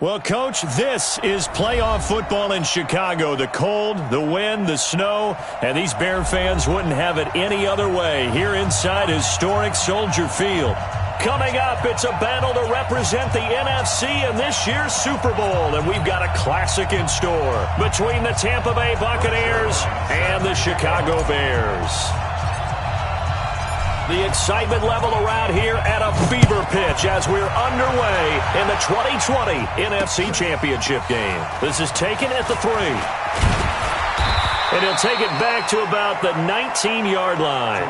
Well, Coach, this is playoff football in Chicago. The cold, the wind, the snow, and these Bear fans wouldn't have it any other way here inside historic Soldier Field. Coming up, it's a battle to represent the NFC in this year's Super Bowl, and we've got a classic in store between the Tampa Bay Buccaneers and the Chicago Bears. The excitement level around here at a fever pitch as we're underway in the 2020 NFC Championship game. This is taken at the 3. And he'll take it back to about the 19-yard line.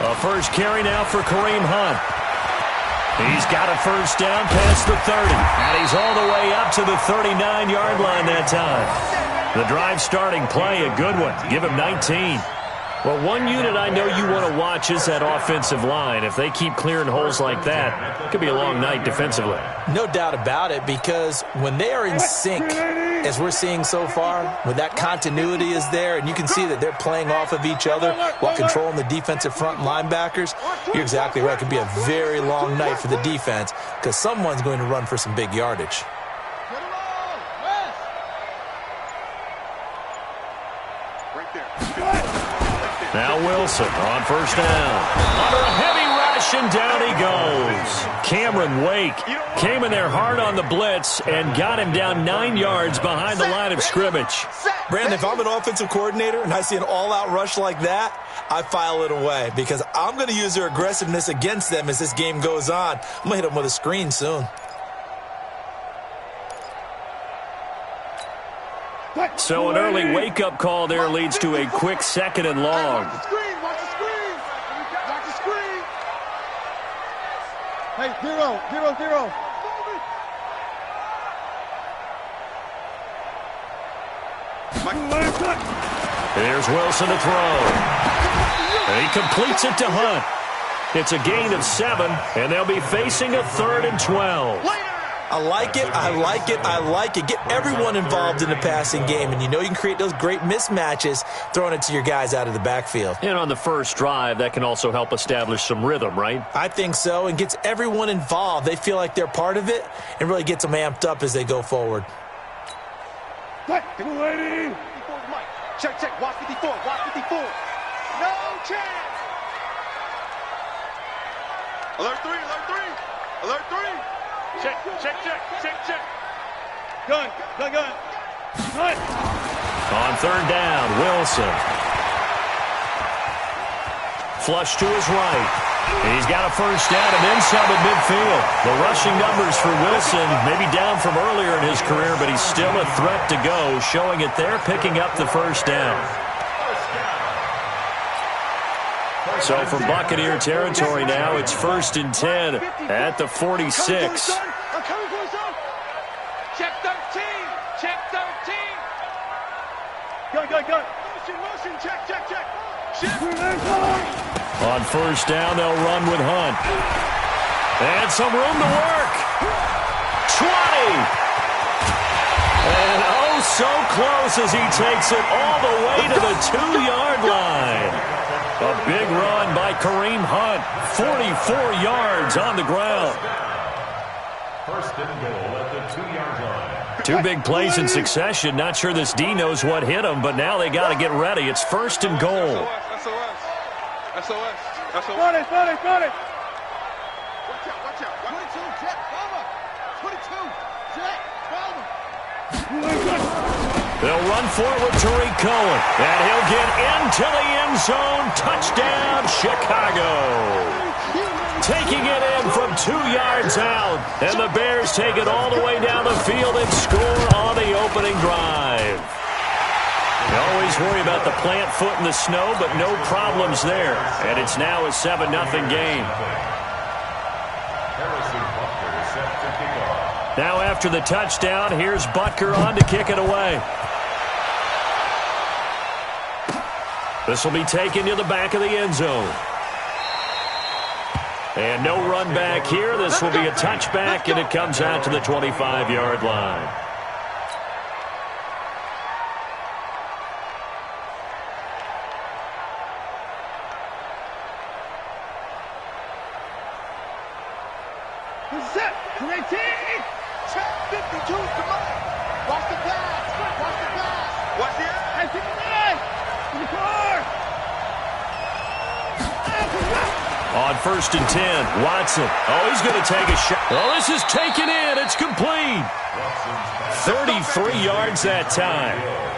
A first carry now for Kareem Hunt. He's got a first down past the 30. And he's all the way up to the 39-yard line that time. The drive starting play, a good one. Give him 19. Well, one unit I know you want to watch is that offensive line. If they keep clearing holes like that, it could be a long night defensively. No doubt about it, because when they are in sync, as we're seeing so far, when that continuity is there, and you can see that they're playing off of each other while controlling the defensive front linebackers, you're exactly right. It could be a very long night for the defense because someone's going to run for some big yardage. Now Wilson on first down. Under a heavy rush, and down he goes. Cameron Wake came in there hard on the blitz and got him down 9 yards behind the line of scrimmage. Brandon, if I'm an offensive coordinator and I see an all-out rush like that, I file it away because I'm going to use their aggressiveness against them as this game goes on. I'm going to hit them with a screen soon. So an early wake-up call there leads to a quick 2nd and long. Watch the screen. Watch the screen. Hey, 0. Here's Wilson to throw. And he completes it to Hunt. It's a gain of 7, and they'll be facing a 3rd and 12. I like it. Get everyone involved in the passing game, and you know you can create those great mismatches throwing it to your guys out of the backfield. And on the first drive, that can also help establish some rhythm, right? I think so, and gets everyone involved. They feel like they're part of it and really gets them amped up as they go forward. Check. Watch 54. No chance. Alert 3. Check. Gun. On 3rd down, Wilson. Flush to his right. He's got a first down and then some at midfield. The rushing numbers for Wilson maybe down from earlier in his career, but he's still a threat to go, showing it there, picking up the first down. So from Buccaneer territory now, it's 1st and 10 at the 46. I'm coming for his own. Check 13. Gun. Motion. Check. On first down, they'll run with Hunt. And some room to work. 20. And oh, so close as he takes it all the way to the 2-yard line. A big run by Kareem Hunt. 44 yards on the ground. 1st and goal at the 2-yard line. 2 big plays in succession. Not sure this D knows what hit him, but now they got to get ready. It's 1st and goal. SOS. Got it. Watch out. 22, Jet, Bomber. 22, Jet, Bomber. They'll run forward to Tariq Cohen, and he'll get into the end zone. Touchdown, Chicago. Taking it in from 2 yards out, and the Bears take it all the way down the field and score on the opening drive. You always worry about the plant foot in the snow, but no problems there. And it's now a 7-0 game. Now after the touchdown, here's Butker on to kick it away. This will be taken to the back of the end zone. And no run back here. This will be a touchback, and it comes out to the 25-yard line. Set. 18. Check 52 to Mike. Watch the pass. Watch the pass. Watch the eye. 54. On 1st and 10, Watson. Oh, he's going to take a shot. Oh, this is taken in. It's complete. 33 yards that time.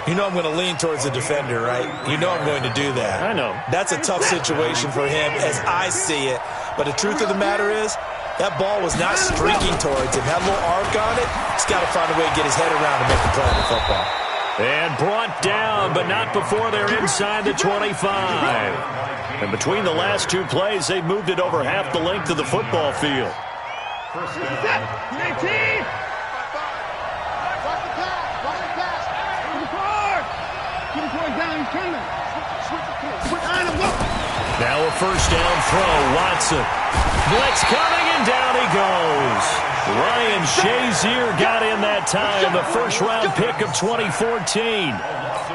You know I'm going to lean towards the defender, right? You know I'm going to do that. I know. That's a tough situation for him as I see it. But the truth of the matter is, that ball was not streaking towards him. Had a little arc on it. He's got to find a way to get his head around to make the play on the football. And brought down, but not before they're inside the 25. And between the last two plays, they moved it over half the length of the football field. 19. Watch the pass. Watch the pass. 54. 54 down. He's coming. Switch on him. Now a first down throw. Watson. Blitz coming, and down he goes. Ryan Shazier got in that time, the first-round pick of 2014.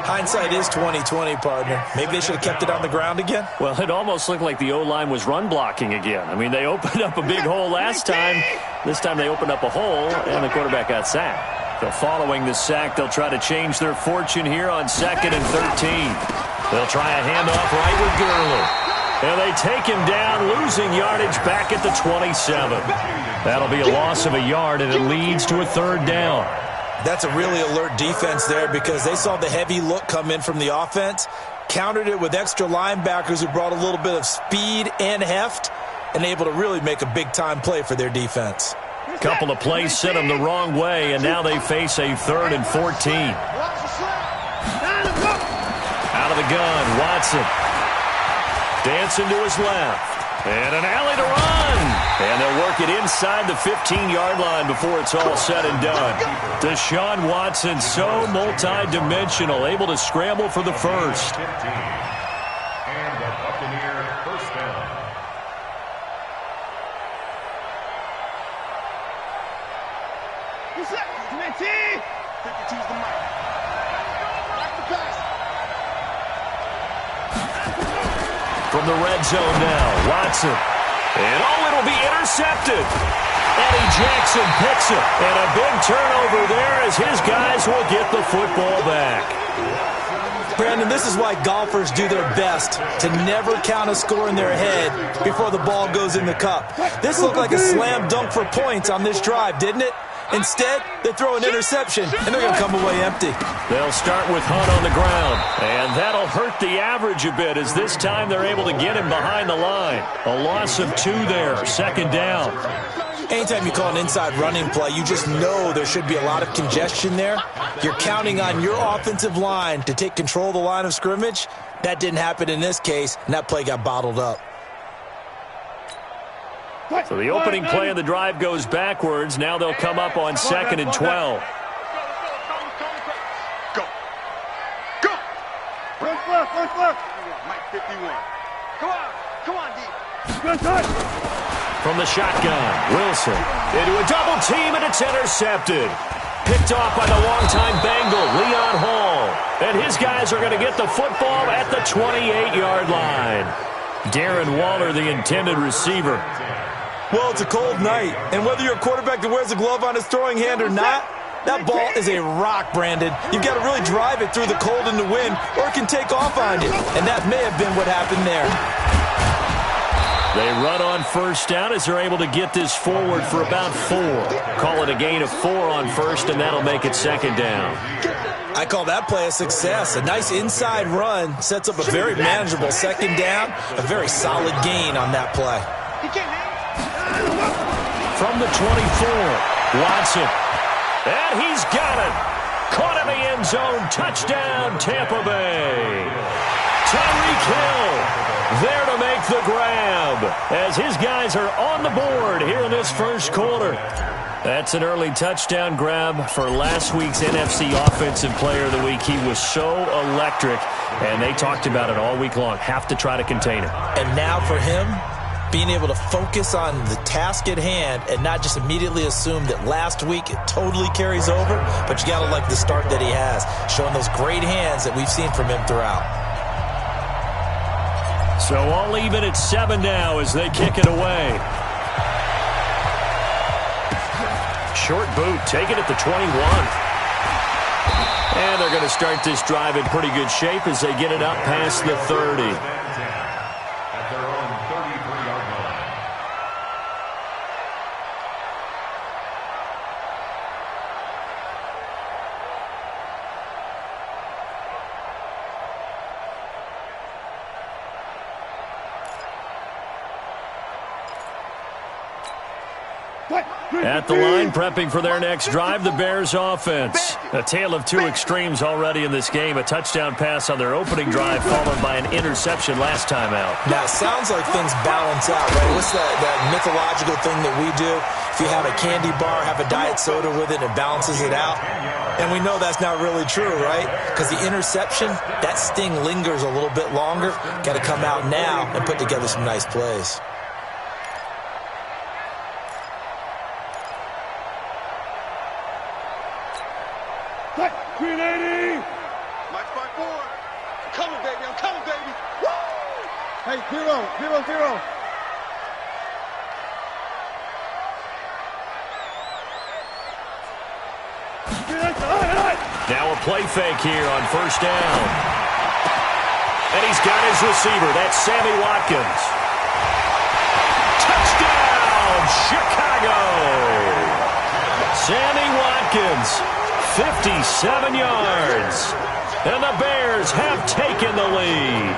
Hindsight is 20/20, partner. Maybe they should have kept it on the ground again. Well, it almost looked like the O-line was run blocking again. I mean, they opened up a big hole last time. This time they opened up a hole, and the quarterback got sacked. So following the sack, they'll try to change their fortune here on 2nd and 13. They'll try a handoff right with Gurley. And they take him down, losing yardage back at the 27. That'll be a loss of a yard, and it leads to a 3rd down. That's a really alert defense there because they saw the heavy look come in from the offense, countered it with extra linebackers who brought a little bit of speed and heft, and able to really make a big-time play for their defense. Couple of plays sent them the wrong way, and now they face a 3rd and 14. Out of the gun, Watson. Dancing to his left. And an alley to run. And they'll work it inside the 15-yard line before it's all said and done. Deshaun Watson, so multi-dimensional, able to scramble for the first. And the Buccaneer first down. What's up? 19. 52's the mic. Back to pass. From the red zone now, Watson. And it'll be intercepted. Eddie Jackson picks it. And a big turnover there as his guys will get the football back. Brandon, this is why golfers do their best to never count a score in their head before the ball goes in the cup. This looked like a slam dunk for points on this drive, didn't it? Instead, they throw an interception, and they're going to come away empty. They'll start with Hunt on the ground, and that'll hurt the average a bit as this time they're able to get him behind the line. A loss of 2 there, 2nd down. Anytime you call an inside running play, you just know there should be a lot of congestion there. You're counting on your offensive line to take control of the line of scrimmage. That didn't happen in this case, and that play got bottled up. So the opening play of the drive goes backwards. Now they'll come up on 2nd and 12. Go. Go. Front foot. Mike 51. Come on, D. From the shotgun, Wilson into a double team, and it's intercepted. Picked off by the longtime Bengal, Leon Hall. And his guys are going to get the football at the 28-yard line. Darren Waller, the intended receiver. Well, it's a cold night, and whether you're a quarterback that wears a glove on his throwing hand or not, that ball is a rock, Brandon. You've got to really drive it through the cold and the wind, or it can take off on you, and that may have been what happened there. They run on first down as they're able to get this forward for about 4. Call it a gain of 4 on first, and that'll make it 2nd down. I call that play a success. A nice inside run sets up a very manageable 2nd down, a very solid gain on that play. From the 24, Watson. And he's got it. Caught in the end zone. Touchdown, Tampa Bay. Tyreek Hill there to make the grab as his guys are on the board here in this first quarter. That's an early touchdown grab for last week's NFC Offensive Player of the Week. He was so electric, and they talked about it all week long. Have to try to contain him. And now for him, being able to focus on the task at hand and not just immediately assume that last week it totally carries over, but you got to like the start that he has, showing those great hands that we've seen from him throughout. So all even at 7 now as they kick it away. Short boot, take it at the 21. And they're going to start this drive in pretty good shape as they get it up past the 30. At their own 33-yard line. At the line, prepping for their next drive, the Bears offense. A tale of two extremes already in this game. A touchdown pass on their opening drive, followed by an interception last time out. Now, it sounds like things balance out, right? What's that mythological thing that we do? If you have a candy bar, have a diet soda with it, and it balances it out. And we know that's not really true, right? Because the interception, that sting lingers a little bit longer. Got to come out now and put together some nice plays. Mike 5-4. I'm coming, baby. I'm coming, baby. Woo! Hey, 0-0-0. Now a play fake here on first down. And he's got his receiver. That's Sammy Watkins. Touchdown, Chicago! Sammy Watkins, 57 yards. And the Bears have taken the lead.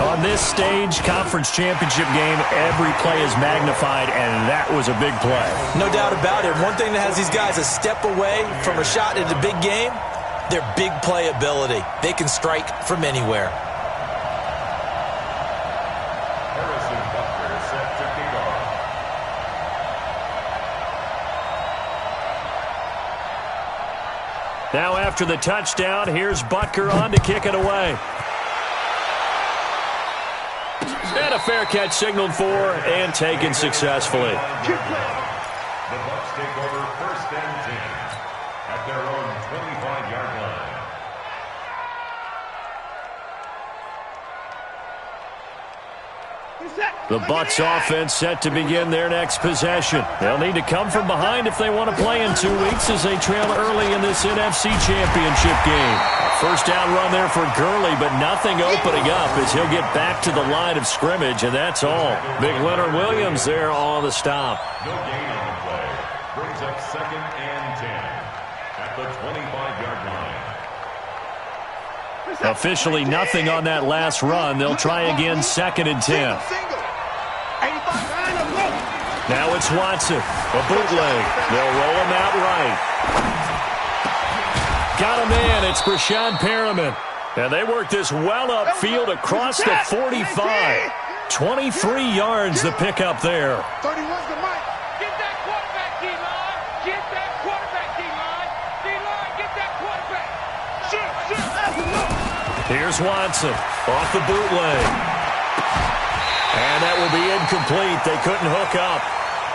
On this stage, conference championship game, every play is magnified, and that was a big play. No doubt about it. One thing that has these guys a step away from a shot at a big game, their big play ability. They can strike from anywhere. Harrison Butker set to kick off. Now after the touchdown, here's Butker on to kick it away. And a fair catch signaled for and taken successfully. The Bucs take over first and 10 at their own 25-yard line. The Bucs offense set to begin their next possession. They'll need to come from behind if they want to play in 2 weeks as they trail early in this NFC Championship game. First down run there for Gurley, but nothing opening up as he'll get back to the line of scrimmage, and that's all. Big Leonard Williams there on the stop. No gain on the play. Brings up second and 10 at the 25-yard line. Officially nothing on that last run. They'll try again second and 10. Now it's Watson. A bootleg. They'll roll him out right. Got him in. It's Brashad Perriman. And they work this well upfield across the 45. 23 yards the pickup there. 31's the mic. Get that quarterback, D-line. Get that quarterback, D-line. D-line, get that quarterback. Here's Watson off the bootleg. And that will be incomplete. They couldn't hook up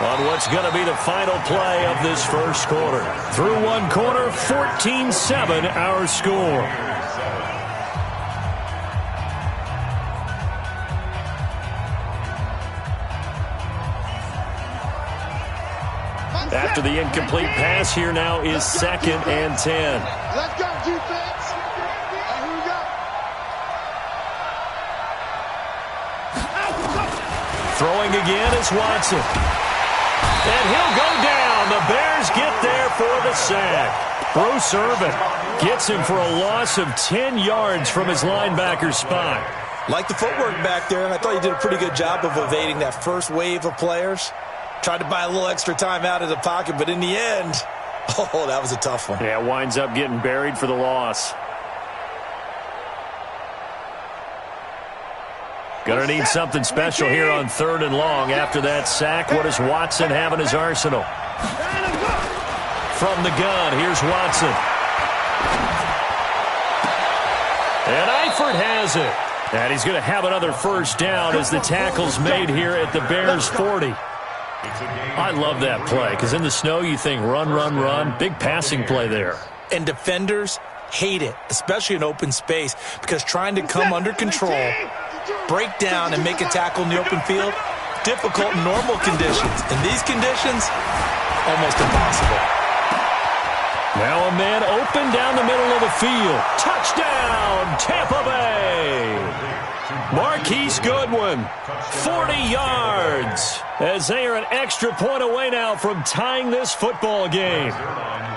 on what's going to be the final play of this first quarter. Through one quarter, 14-7 our score. After the incomplete pass, here now is second and 10. Let's go, defense. Here we go. Throwing again is Watson. And he'll go down. The Bears get there for the sack. Bruce Irvin gets him for a loss of 10 yards from his linebacker spot. Like the footwork back there, and I thought he did a pretty good job of evading that first wave of players. Tried to buy a little extra time out of the pocket, but in the end, oh, that was a tough one. Yeah, winds up getting buried for the loss. Gonna need something special here on 3rd and long. After that sack, what does Watson have in his arsenal? From the gun, here's Watson. And Eifert has it. And he's going to have another first down as the tackle's made here at the Bears' 40. I love that play because in the snow you think run, run, run. Big passing play there. And defenders hate it, especially in open space, because trying to come under control, break down, and make a tackle in the open field, difficult in normal conditions. In these conditions, almost impossible. Now a man open down the middle of the field. Touchdown, Tampa Bay. Marquise Goodwin, 40 yards, as they are an extra point away now from tying this football game.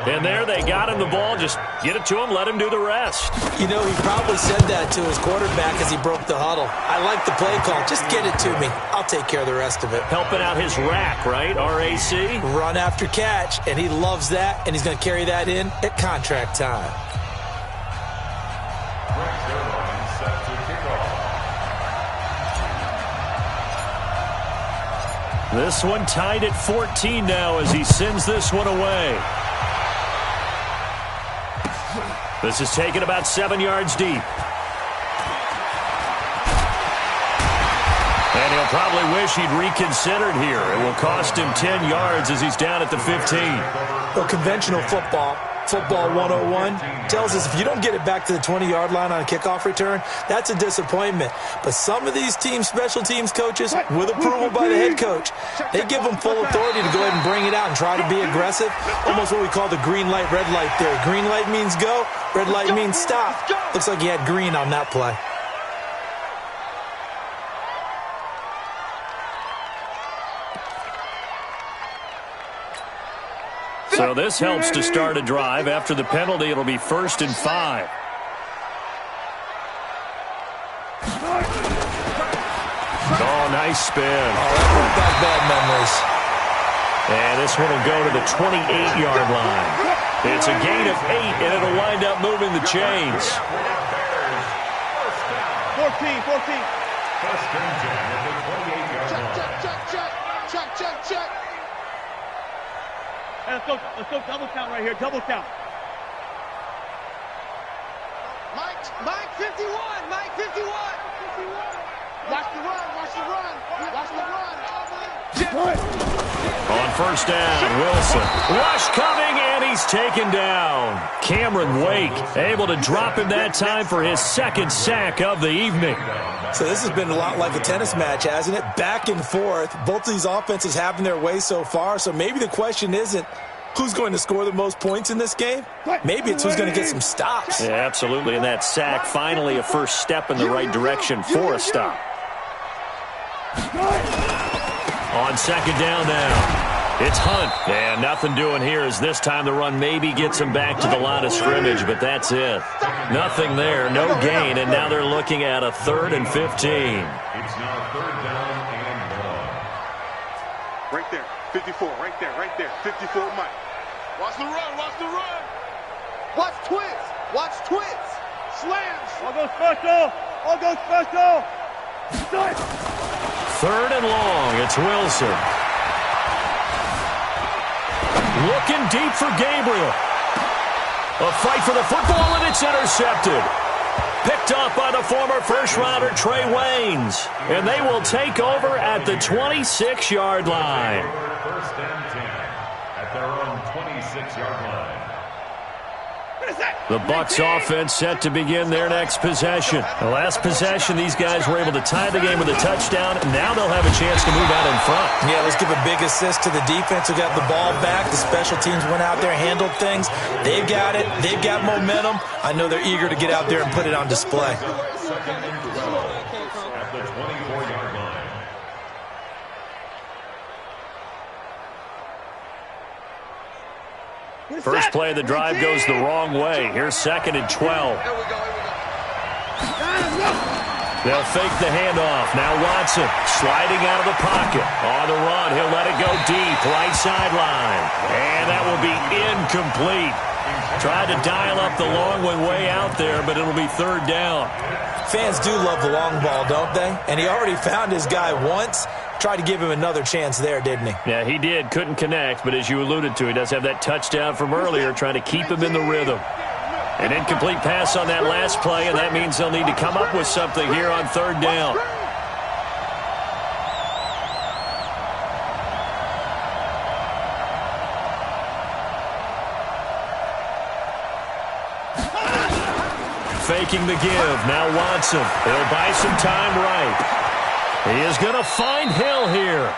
And there they got him the ball. Just get it to him, let him do the rest. You know, he probably said that to his quarterback as he broke the huddle. I like the play call. Just get it to me. I'll take care of the rest of it. Helping out his rack, right? R-A-C? Run after catch, and he loves that, and he's going to carry that in at contract time. This one tied at 14 now as he sends this one away. This is taken about 7 yards deep. And he'll probably wish he'd reconsidered here. It will cost him 10 yards as he's down at the 15. Well, conventional football 101, tells us if you don't get it back to the 20-yard line on a kickoff return, that's a disappointment. But some of these teams, special teams coaches, with approval by the head coach, they give them full authority to go ahead and bring it out and try to be aggressive. Almost what we call the green light, red light theory. Green light means go, red light means stop. Looks like he had green on that play. So this helps to start a drive. After the penalty, it'll be 1st and 5. Oh, nice spin. Oh, that brought back bad memories. And this one will go to the 28-yard line. It's a gain of 8, and it'll wind up moving the chains. 14. First and 10 at the 28-yard line. Check. Hey, let's go double count right here. Double count. Mike 51. Watch the run. On first down, Wilson. Rush coming, and he's taken down. Cameron Wake able to drop him that time for his 2nd sack of the evening. So this has been a lot like a tennis match, hasn't it? Back and forth. Both of these offenses having their way so far. So maybe the question isn't who's going to score the most points in this game. Maybe it's who's going to get some stops. Yeah, absolutely. And that sack, finally a first step in the right direction for a stop. On 2nd down now. It's Hunt. And nothing doing here as this time the run maybe gets him back to the line of scrimmage, but that's it. Nothing there, no gain, and now they're looking at a 3rd and 15. It's now 3rd down and 1. Right there. 54. Right there. 54 Mike. Watch the run. Watch twits. Slams. All go special. 3rd and long. It's Wilson. Looking deep for Gabriel. A fight for the football, and it's intercepted. Picked off by the former first-rounder Trey Waynes. And they will take over at the 26-yard line. 1st and 10 at their own 26-yard line. The Bucs offense set to begin their next possession. The last possession, these guys were able to tie the game with a touchdown. Now they'll have a chance to move out in front. Yeah, let's give a big assist to the defense who got the ball back. The special teams went out there, handled things. They've got it. They've got momentum. I know they're eager to get out there and put it on display. 2nd and 12 at the 24-yard line. First play of the drive goes the wrong way. Here's 2nd and 12. They'll fake the handoff. Now Watson sliding out of the pocket. On the run, he'll let it go deep, right sideline. And that will be incomplete. Tried to dial up the long one way out there, but it'll be third down. Fans do love the long ball, don't they? And he already found his guy once. Tried to give him another chance there, didn't he? Yeah, he did. Couldn't connect, but as you alluded to, he does have that touchdown from earlier, trying to keep him in the rhythm. An incomplete pass on that last play, and that means they'll need to come up with something here on third down. Faking the give. Now Watson. He'll buy some time right. He is going to find Hill here.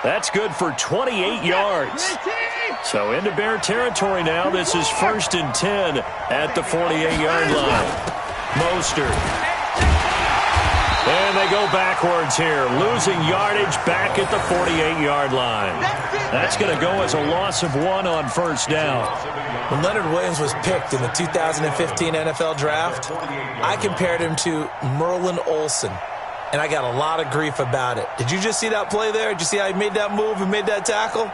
That's good for 28 yards. So into Bear territory now. This is 1st and 10 at the 48-yard line. Mostert. And they go backwards here. Losing yardage back at the 48-yard line. That's going to go as a loss of 1 on first down. When Leonard Williams was picked in the 2015 NFL Draft, I compared him to Merlin Olsen, and I got a lot of grief about it. Did you just see that play there? Did you see how he made that move and made that tackle?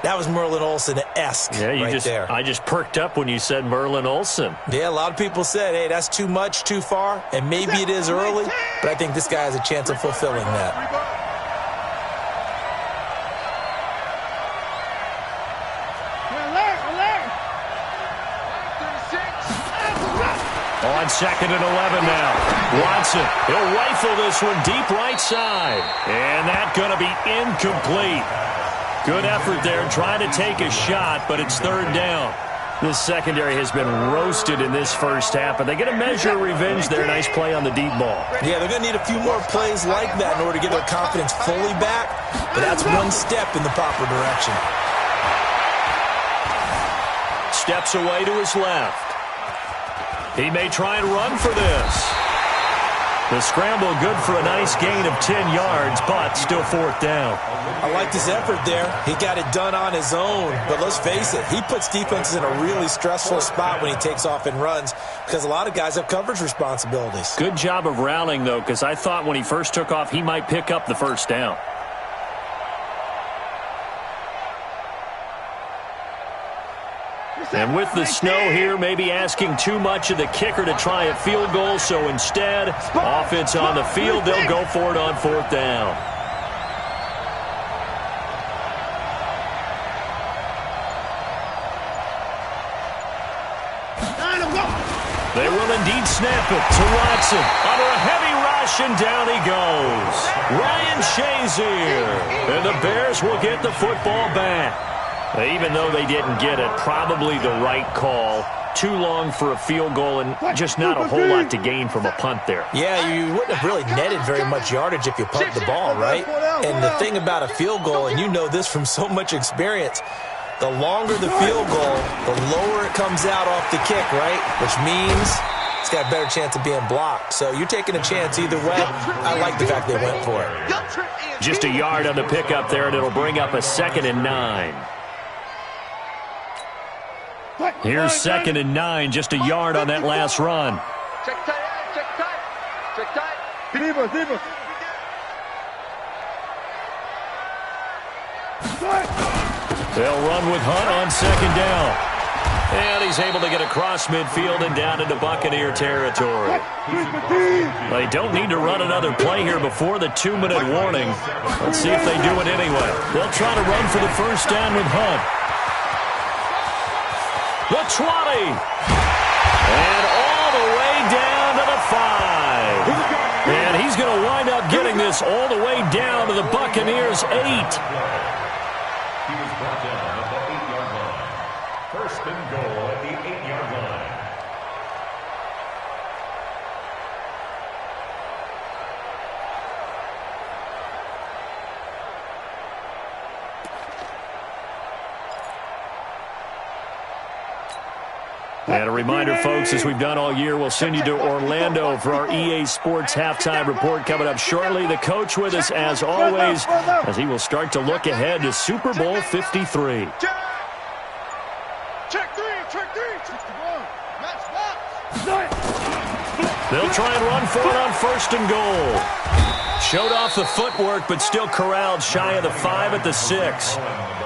That was Merlin Olsen-esque there. I just perked up when you said Merlin Olsen. Yeah, a lot of people said, hey, that's too much, too far, and maybe it is early, but I think this guy has a chance of fulfilling that. On 2nd and 11 now. Watson, he'll rifle this one deep right side. And that's going to be incomplete. Good effort there trying to take a shot, but it's third down. This secondary has been roasted in this first half, but they get a measure of revenge there. Nice play on the deep ball. Yeah, they're going to need a few more plays like that in order to get their confidence fully back, but that's one step in the proper direction. Steps away to his left. He may try and run for this. The scramble good for a nice gain of 10 yards, but still fourth down. I like this effort there. He got it done on his own, but let's face it, he puts defenses in a really stressful spot when he takes off and runs because a lot of guys have coverage responsibilities. Good job of rallying, though, because I thought when he first took off, he might pick up the first down. And with the snow here, maybe asking too much of the kicker to try a field goal. So instead, offense on the field, they'll go for it on fourth down. They will indeed snap it to Watson. Under a heavy rush, and down he goes. Ryan Shazier. And the Bears will get the football back. Even though they didn't get it, probably the right call. Too long for a field goal and just not a whole lot to gain from a punt there. Yeah, you wouldn't have really netted very much yardage if you punt the ball, right? And the thing about a field goal, and you know this from so much experience, the longer the field goal, the lower it comes out off the kick, right? Which means it's got a better chance of being blocked. So you're taking a chance either way. I like the fact they went for it. Just a yard on the pickup there, and it'll bring up a 2nd and 9. Here's 2nd and 9, just a yard on that last run. Check tight, check tight, check tight. Deeper. They'll run with Hunt on 2nd down. And he's able to get across midfield and down into Buccaneer territory. They don't need to run another play here before the 2-minute warning. Let's see if they do it anyway. They'll try to run for the first down with Hunt. The 20. And all the way down to the 5. And he's going to wind up getting this all the way down to the Buccaneers' 8. He was brought down at the 8-yard line. First and goal at the 8-yard line. And a reminder, folks, as we've done all year, we'll send you to Orlando for our EA Sports Halftime Report coming up shortly. The coach with us, as always, as he will start to look ahead to Super Bowl 53. Check three. They'll try and run for it on 1st and goal. Showed off the footwork, but still corralled shy of the 5 at the 6.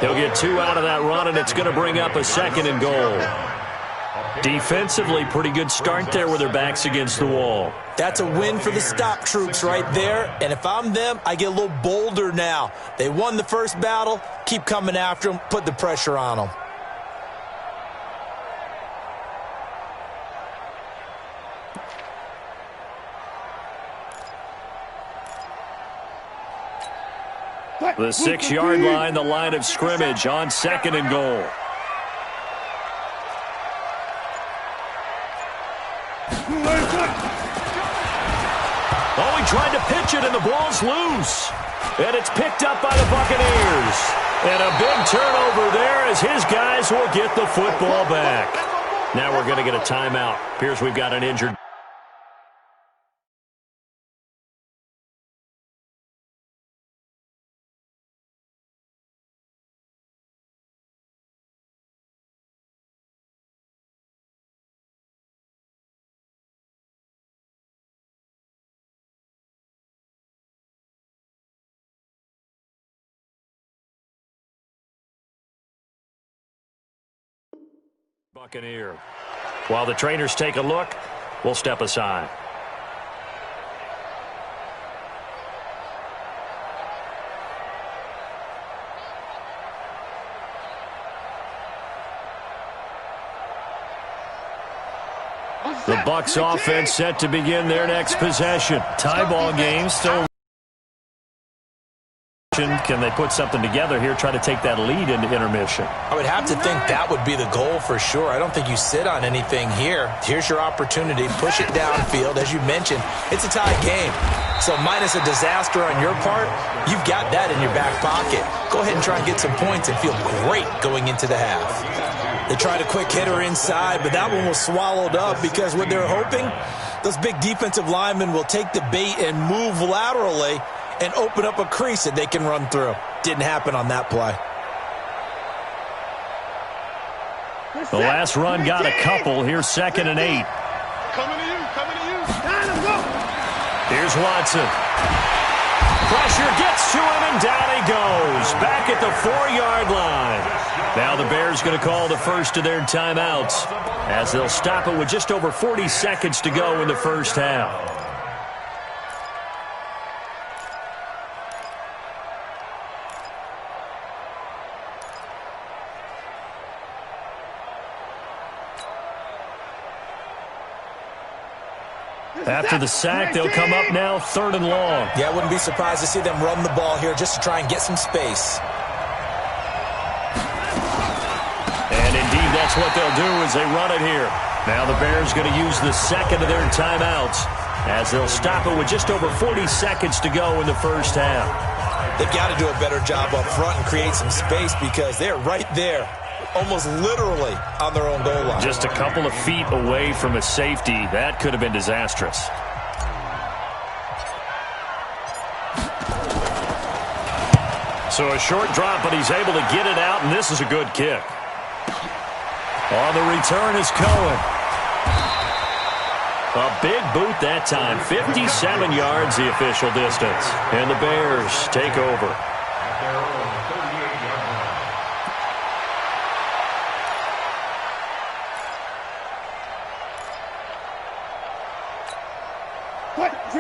He'll get 2 out of that run, and it's going to bring up a 2nd and goal. Defensively, pretty good start there with their backs against the wall. That's a win for the stop troops right there. And if I'm them, I get a little bolder now. They won the first battle. Keep coming after them. Put the pressure on them. The 6-yard line, the line of scrimmage on 2nd and goal. Oh, he tried to pitch it, and the ball's loose. And it's picked up by the Buccaneers. And a big turnover there as his guys will get the football back. Now we're going to get a timeout. Appears we've got an injured. Buccaneer. While the trainers take a look, we'll step aside. The Bucs offense set to begin their next possession. Tie ball game still. Can they put something together here, try to take that lead into intermission? I would have to think that would be the goal for sure. I don't think you sit on anything here. Here's your opportunity. Push it downfield. As you mentioned, it's a tie game. So minus a disaster on your part, you've got that in your back pocket. Go ahead and try and get some points and feel great going into the half. They tried a quick hitter inside, but that one was swallowed up because what they're hoping, those big defensive linemen will take the bait and move laterally and open up a crease that they can run through. Didn't happen on that play. The last run got a couple. Here's 2nd and 8. Coming to you, coming to you. Here's Watson. Pressure gets to him, and down he goes. Back at the 4-yard line. Now the Bears going to call the first of their timeouts as they'll stop it with just over 40 seconds to go in the first half. After the sack, they'll come up now 3rd and long. Yeah, I wouldn't be surprised to see them run the ball here just to try and get some space. And indeed, that's what they'll do as they run it here. Now the Bears going to use the 2nd of their timeouts as they'll stop it with just over 40 seconds to go in the first half. They've got to do a better job up front and create some space because they're right there, almost literally on their own goal line. Just a couple of feet away from a safety. That could have been disastrous. So a short drop, but he's able to get it out, and this is a good kick. On the return is Cohen. A big boot that time. 57 yards the official distance. And the Bears take over. At their own 38-yard line.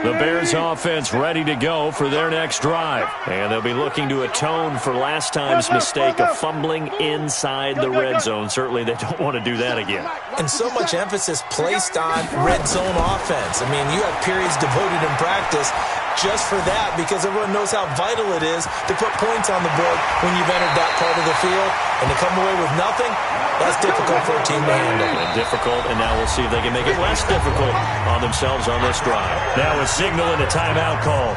The Bears offense ready to go for their next drive. And they'll be looking to atone for last time's mistake of fumbling inside the red zone. Certainly they don't want to do that again. And so much emphasis placed on red zone offense. I mean, you have periods devoted in practice just for that because everyone knows how vital it is to put points on the board when you've entered that part of the field. And to come away with nothing, that's difficult for a team to handle. Difficult, and now we'll see if they can make it less difficult on themselves on this drive. Now a signal and a timeout call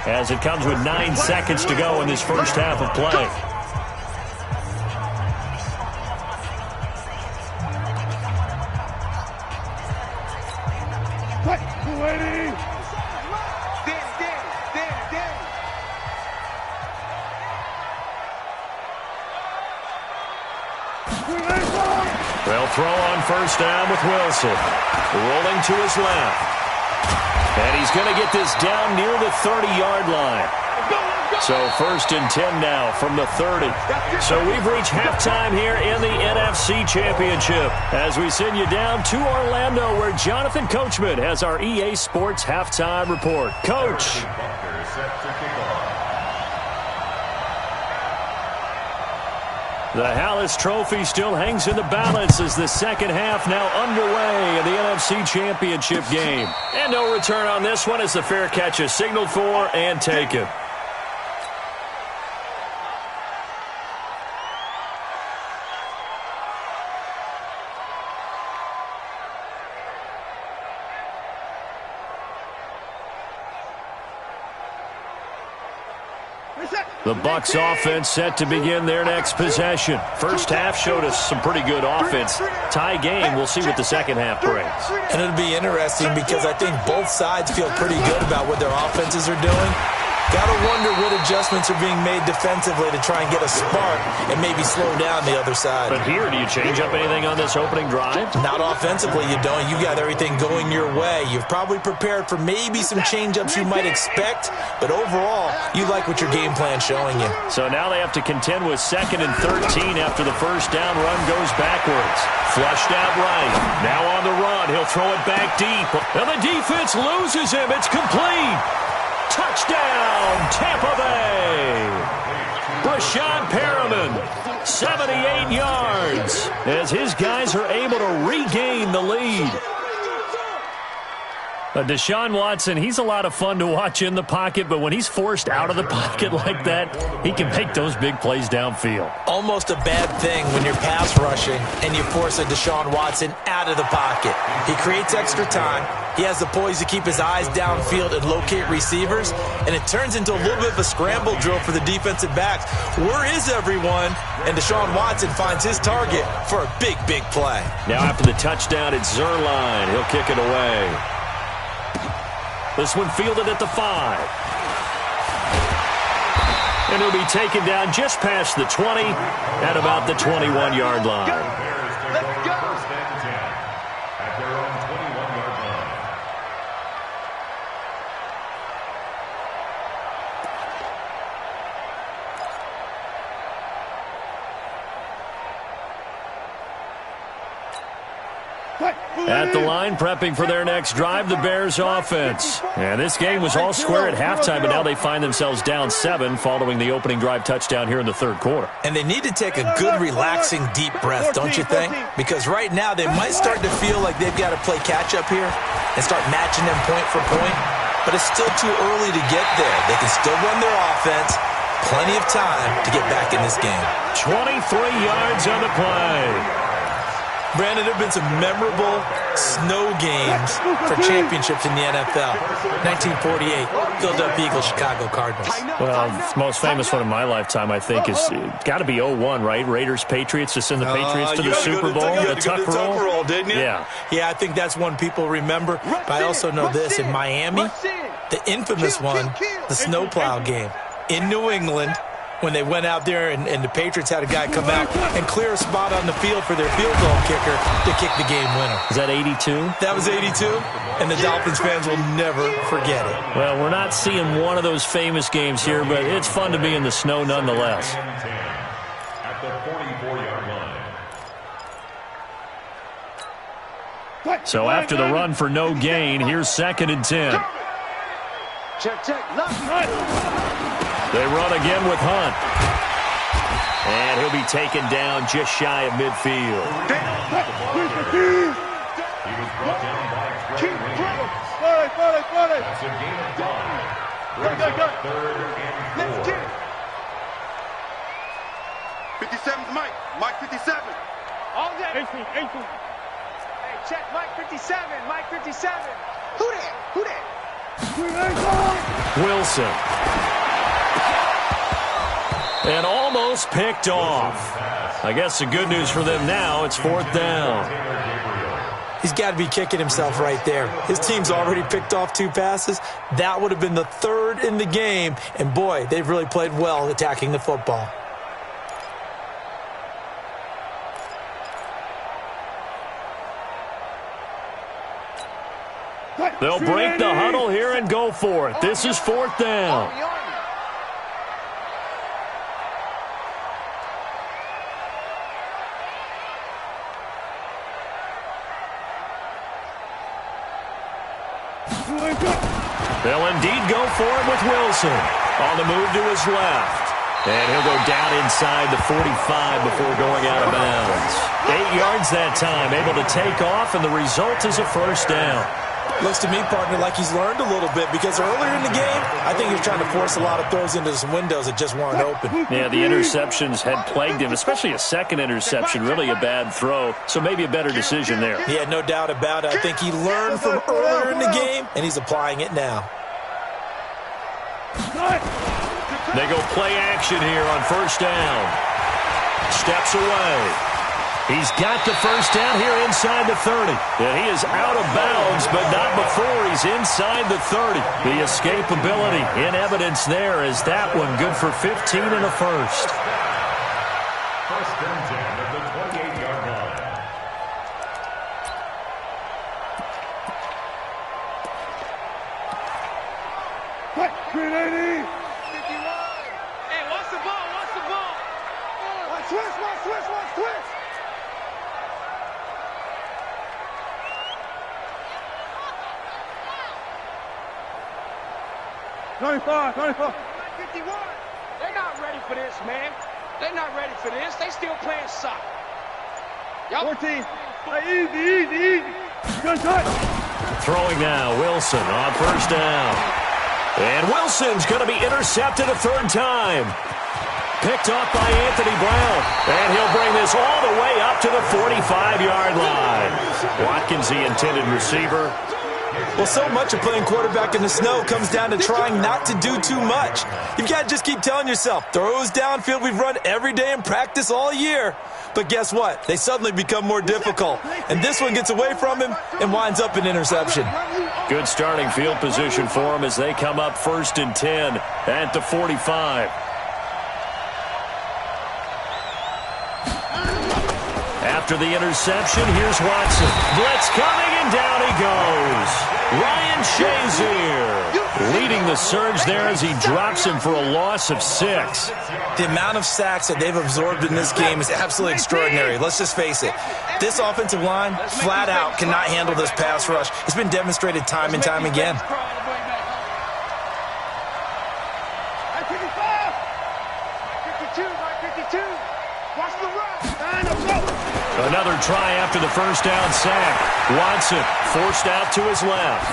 as it comes with 9 seconds to go in this first half of play. They'll throw on first down with Wilson. Rolling to his left. And he's going to get this down near the 30-yard line. So 1st and 10 now from the 30. So we've reached halftime here in the NFC Championship as we send you down to Orlando where Jonathan Coachman has our EA Sports Halftime Report. Coach. The Hallis Trophy still hangs in the balance as the second half now underway in the NFC Championship game. And no return on this one as the fair catch is signaled for and taken. The Bucs offense set to begin their next possession. First half showed us some pretty good offense. Tie game, we'll see what the second half brings. And it'll be interesting because I think both sides feel pretty good about what their offenses are doing. Got to wonder what adjustments are being made defensively to try and get a spark and maybe slow down the other side. But here, do you change up anything on this opening drive? Not offensively, you don't. You got everything going your way. You've probably prepared for maybe some change-ups you might expect, but overall, you like what your game plan's showing you. So now they have to contend with 2nd and 13 after the first down run goes backwards. Flushed out right. Now on the run, he'll throw it back deep. And the defense loses him. It's complete. Touchdown, Tampa Bay! Brashad Perriman, 78 yards, as his guys are able to regain the lead. Deshaun Watson, he's a lot of fun to watch in the pocket, but when he's forced out of the pocket like that, he can make those big plays downfield. Almost a bad thing when you're pass rushing and you force a Deshaun Watson out of the pocket. He creates extra time. He has the poise to keep his eyes downfield and locate receivers, and it turns into a little bit of a scramble drill for the defensive backs. Where is everyone? And Deshaun Watson finds his target for a big, big play. Now after the touchdown, it's Zerline. He'll kick it away. This one fielded at the 5. And he'll be taken down just past the 20 at about the 21-yard line. At the line, prepping for their next drive, the Bears offense. And this game was all square at halftime, but now they find themselves down 7 following the opening drive touchdown here in the third quarter. And they need to take a good, relaxing, deep breath, don't you think? Because right now they might start to feel like they've got to play catch-up here and start matching them point for point. But it's still too early to get there. They can still run their offense. Plenty of time to get back in this game. 23 yards on the play. Brandon, there have been some memorable snow games for championships in the NFL. 1948, Philadelphia Eagles, Chicago Cardinals. Well, the most famous one in my lifetime, I think, is got to be 0-1, right? Raiders, Patriots, to send the Patriots to the Super Bowl. The tuck roll, didn't you? Yeah. Yeah, I think that's one people remember. But I also know this. In Miami, the infamous one, the snowplow game in New England, when they went out there and the Patriots had a guy come out and clear a spot on the field for their field goal kicker to kick the game winner. Is that 82? That was 82, and the Dolphins fans will never forget it. Well, we're not seeing one of those famous games here, but it's fun to be in the snow nonetheless. At the 44-yard line. So after the run for no gain, here's 2nd and 10. Check, left. They run again with Hunt. And he'll be taken down just shy of midfield. He was brought down by Trey Williams. That's a gain of 5. Brings up 3rd and 4. 57's Mike. Mike 57. All day. 18. Hey, check Mike 57. Mike 57. Who that? Wilson. And almost picked off. I guess the good news for them now, it's 4th down. He's got to be kicking himself right there. His team's already picked off 2 passes. That would have been the 3rd in the game. And, boy, they've really played well attacking the football. They'll break the huddle here and go for it. This is 4th down. They'll indeed go for it with Wilson. On the move to his left. And he'll go down inside the 45 before going out of bounds. 8 yards that time, able to take off, and the result is a 1st down. Looks to me, partner, like he's learned a little bit, because earlier in the game, I think he was trying to force a lot of throws into some windows that just weren't open. Yeah, the interceptions had plagued him, especially a second interception, really a bad throw, so maybe a better decision there. Yeah, no doubt about it. I think he learned from earlier in the game, and he's applying it now. They go play action here on 1st down. Steps away. He's got the 1st down here inside the 30. And he is out of bounds, but not before he's inside the 30. The escapability in evidence there is that one good for 15 and a 1st. 1st and 10 at the 28-yard line. Hey, watch the ball, watch the ball. Watch twist. 25. 51. They're not ready for this, man. They're not ready for this. They still playing soccer. 14. Easy. Good touch. Throwing now, Wilson on 1st down. And Wilson's going to be intercepted a 3rd time. Picked off by Anthony Brown. And he'll bring this all the way up to the 45-yard line. Watkins, the intended receiver. Well, so much of playing quarterback in the snow comes down to trying not to do too much. You've got to just keep telling yourself, throws downfield we've run every day in practice all year. But guess what? They suddenly become more difficult. And this one gets away from him and winds up an interception. Good starting field position for him as they come up 1st and 10 at the 45. After the interception, here's Watson. Blitz coming, and down he goes. Ryan Shazier leading the surge there as he drops him for a loss of 6. The amount of sacks that they've absorbed in this game is absolutely extraordinary. Let's just face it. This offensive line, flat out, cannot handle this pass rush. It's been demonstrated time and time again. Another try after the 1st down sack. Watson forced out to his left.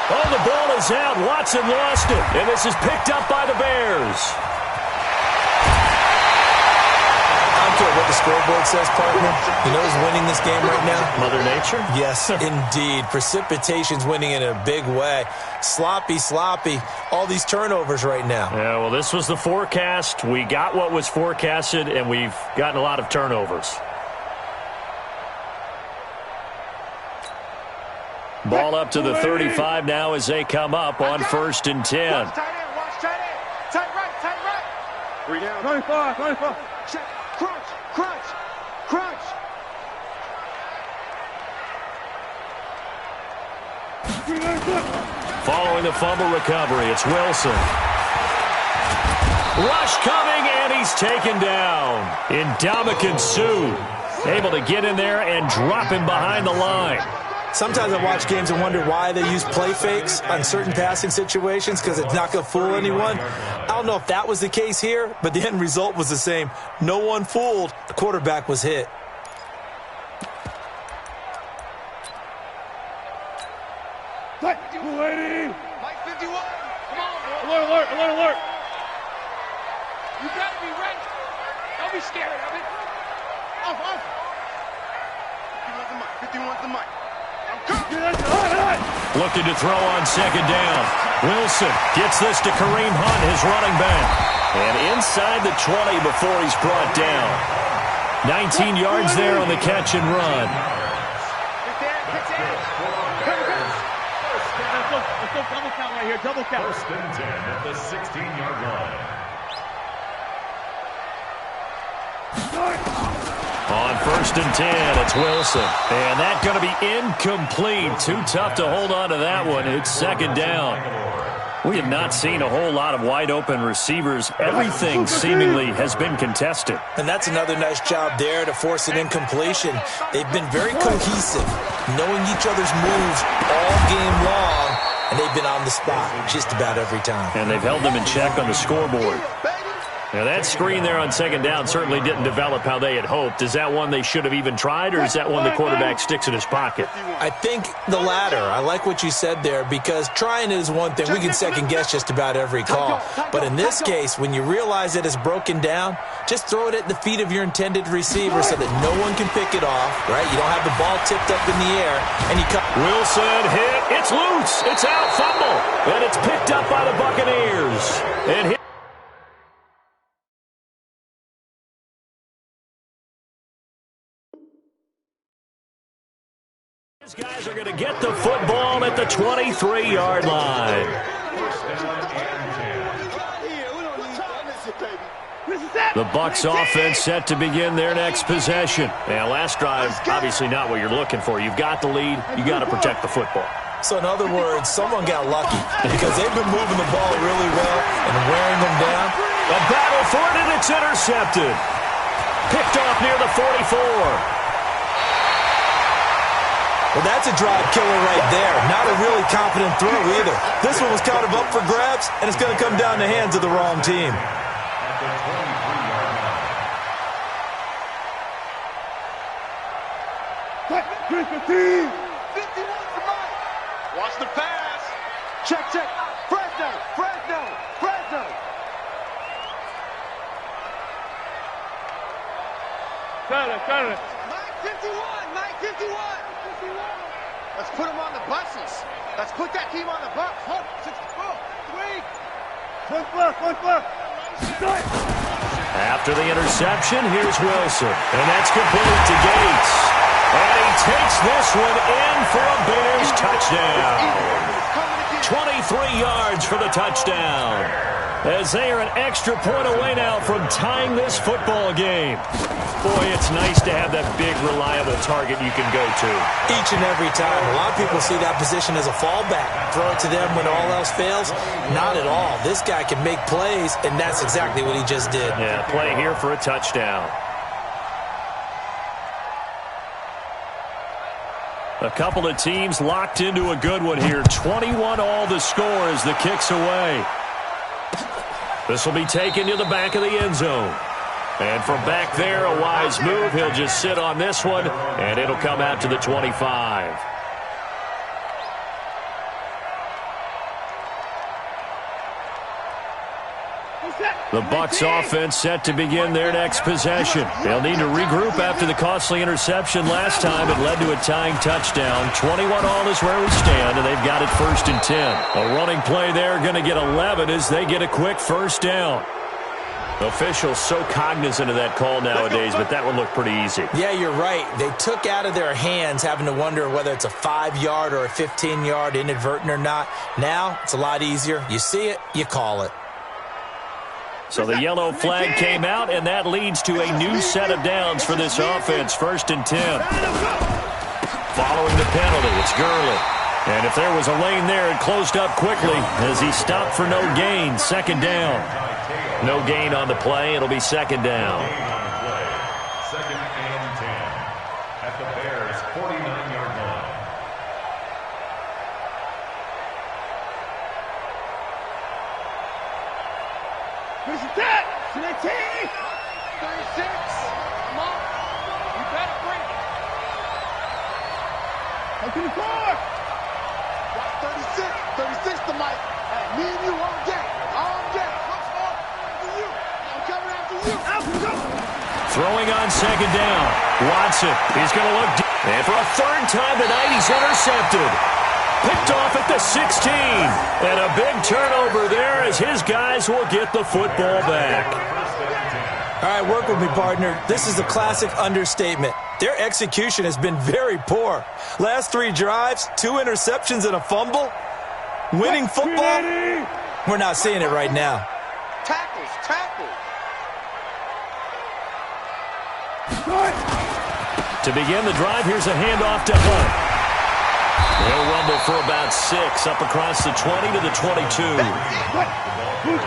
Oh, the ball is out. Watson lost it. And this is picked up by the Bears. I don't care what the scoreboard says, partner. You know who's winning this game right now? Mother Nature? Yes, indeed. Precipitation's winning in a big way. Sloppy. All these turnovers right now. Yeah, well, this was the forecast. We got what was forecasted, and we've gotten a lot of turnovers. Ball up to the 35 now as they come up on 1st and 10. Watch tight end. Tight right. 3 down. 25. Check. Crunch. Following the fumble recovery, it's Wilson. Rush coming, and he's taken down. Ndamukong Suh able to get in there and drop him behind the line. Sometimes I watch games and wonder why they use play fakes on certain passing situations, because it's not going to fool anyone. I don't know if that was the case here, but the end result was the same. No one fooled. The quarterback was hit. Mike 51. Come on, boy. Alert. You got to be ready. Don't be scared of it. Off. 51's the mic. Looking to throw on 2nd down. Wilson gets this to Kareem Hunt, his running back. And inside the 20 before he's brought down. 19 yards there on the catch and run. Let's go double count right here. Double count. 1st and 10 at the 16-yard line. On 1st and 10, it's Wilson. And that's going to be incomplete. Too tough to hold on to that one. It's 2nd down. We have not seen a whole lot of wide-open receivers. Everything seemingly has been contested. And that's another nice job there to force an incompletion. They've been very cohesive, knowing each other's moves all game long, and they've been on the spot just about every time. And they've held them in check on the scoreboard. Now, that screen there on 2nd down certainly didn't develop how they had hoped. Is that one they should have even tried, or is that one the quarterback sticks in his pocket? I think the latter. I like what you said there, because trying is one thing. We can second-guess just about every call. But in this case, when you realize it is broken down, just throw it at the feet of your intended receiver so that no one can pick it off, right? You don't have the ball tipped up in the air, and you cut. Wilson hit. It's loose. It's out. Fumble. And it's picked up by the Buccaneers. And hit. These guys are going to get the football at the 23-yard line. The Bucs offense set to begin their next possession. Now, last drive, obviously not what you're looking for. You've got the lead. You got to protect the football. So, in other words, someone got lucky because they've been moving the ball really well and wearing them down. A battle for it, and it's intercepted. Picked off near the 44. Well, that's a drive killer right there. Not a really confident throw either. This one was kind of up for grabs, and it's going to come down the hands of the wrong team. Watch the pass. Check. Fresno. Got it. Mike 51. Let's put him on the buses. Let's put that team on the bus. 6, 4, 3. After the interception, here's Wilson. And that's complete to Gates. And he takes this one in for a Bears touchdown. 23 yards for the touchdown. As they are an extra point away now from tying this football game. Boy, it's nice to have that big, reliable target you can go to. Each and every time. A lot of people see that position as a fallback. Throw it to them when all else fails. Not at all. This guy can make plays, and that's exactly what he just did. Yeah, play here for a touchdown. A couple of teams locked into a good one here. 21 all the score as the kick's away. This will be taken to the back of the end zone. And from back there, a wise move. He'll just sit on this one, and it'll come out to the 25. The Bucs offense set to begin their next possession. They'll need to regroup after the costly interception last time. It led to a tying touchdown. 21 all is where we stand, and they've got it 1st and 10. A running play there, going to get 11 as they get a quick 1st down. Officials so cognizant of that call nowadays, but that one looked pretty easy. Yeah, you're right. They took out of their hands having to wonder whether it's a 5-yard or a 15-yard inadvertent or not. Now, it's a lot easier. You see it, you call it. So the yellow flag came out, and that leads to a new set of downs for this offense. 1st and 10. Following the penalty, it's Gurley. And if there was a lane there, it closed up quickly as he stopped for no gain. 2nd down. No gain on the play. It'll be 2nd down. 2nd and 10 at the Bears' 49-yard line. Where's the tap? 36. Come on. You better bring it. Up to the car. Got 36 to Mike. Me and you all day. Throwing on 2nd down. Watson, he's going to look deep. And for a 3rd time tonight, he's intercepted. Picked off at the 16. And a big turnover there as his guys will get the football back. All right, work with me, partner. This is a classic understatement. Their execution has been very poor. Last 3 drives, 2 interceptions and a fumble. Winning football? We're not seeing it right now. Tackles. Good. To begin the drive, here's a handoff to Hunt. They'll rumble for about 6 up across the 20 to the 22.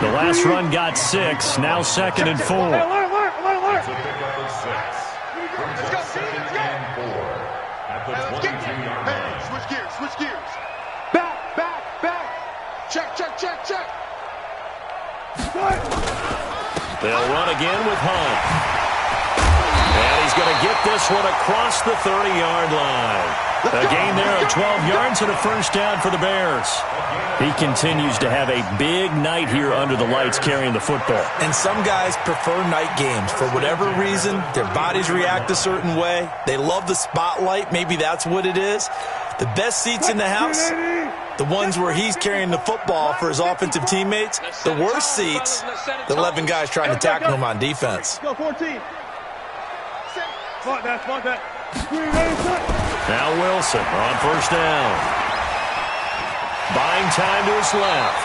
The last run got 6, now 2nd and 4. It's a pickup of 6. Brings up 2nd and 4 at the 22-yard line. Switch gears. Back. Check. They'll run again with Hunt. And he's going to get this one across the 30-yard line. A gain there of 12 yards and a first down for the Bears. He continues to have a big night here under the lights carrying the football. And some guys prefer night games. For whatever reason, their bodies react a certain way. They love the spotlight. Maybe that's what it is. The best seats in the house, the ones where he's carrying the football for his offensive teammates. The worst seats, the 11 guys trying to tackle him on defense. Go 14. Smart that. Now Wilson on first down. Buying time to his left.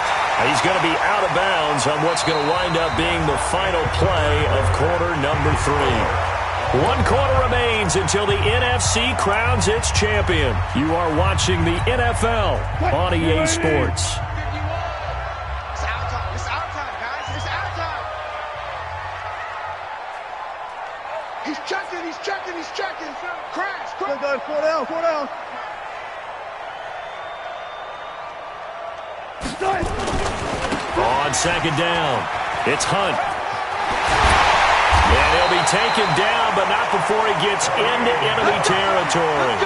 He's going to be out of bounds on what's going to wind up being the final play of quarter number 3. 1 quarter remains until the NFC crowns its champion. You are watching the NFL on EA Sports. It's our time, guys. It's our time. He's checking. Crash. Go, 4 down. On second down, it's Hunt. And he'll be taken down, but not before he gets into enemy territory.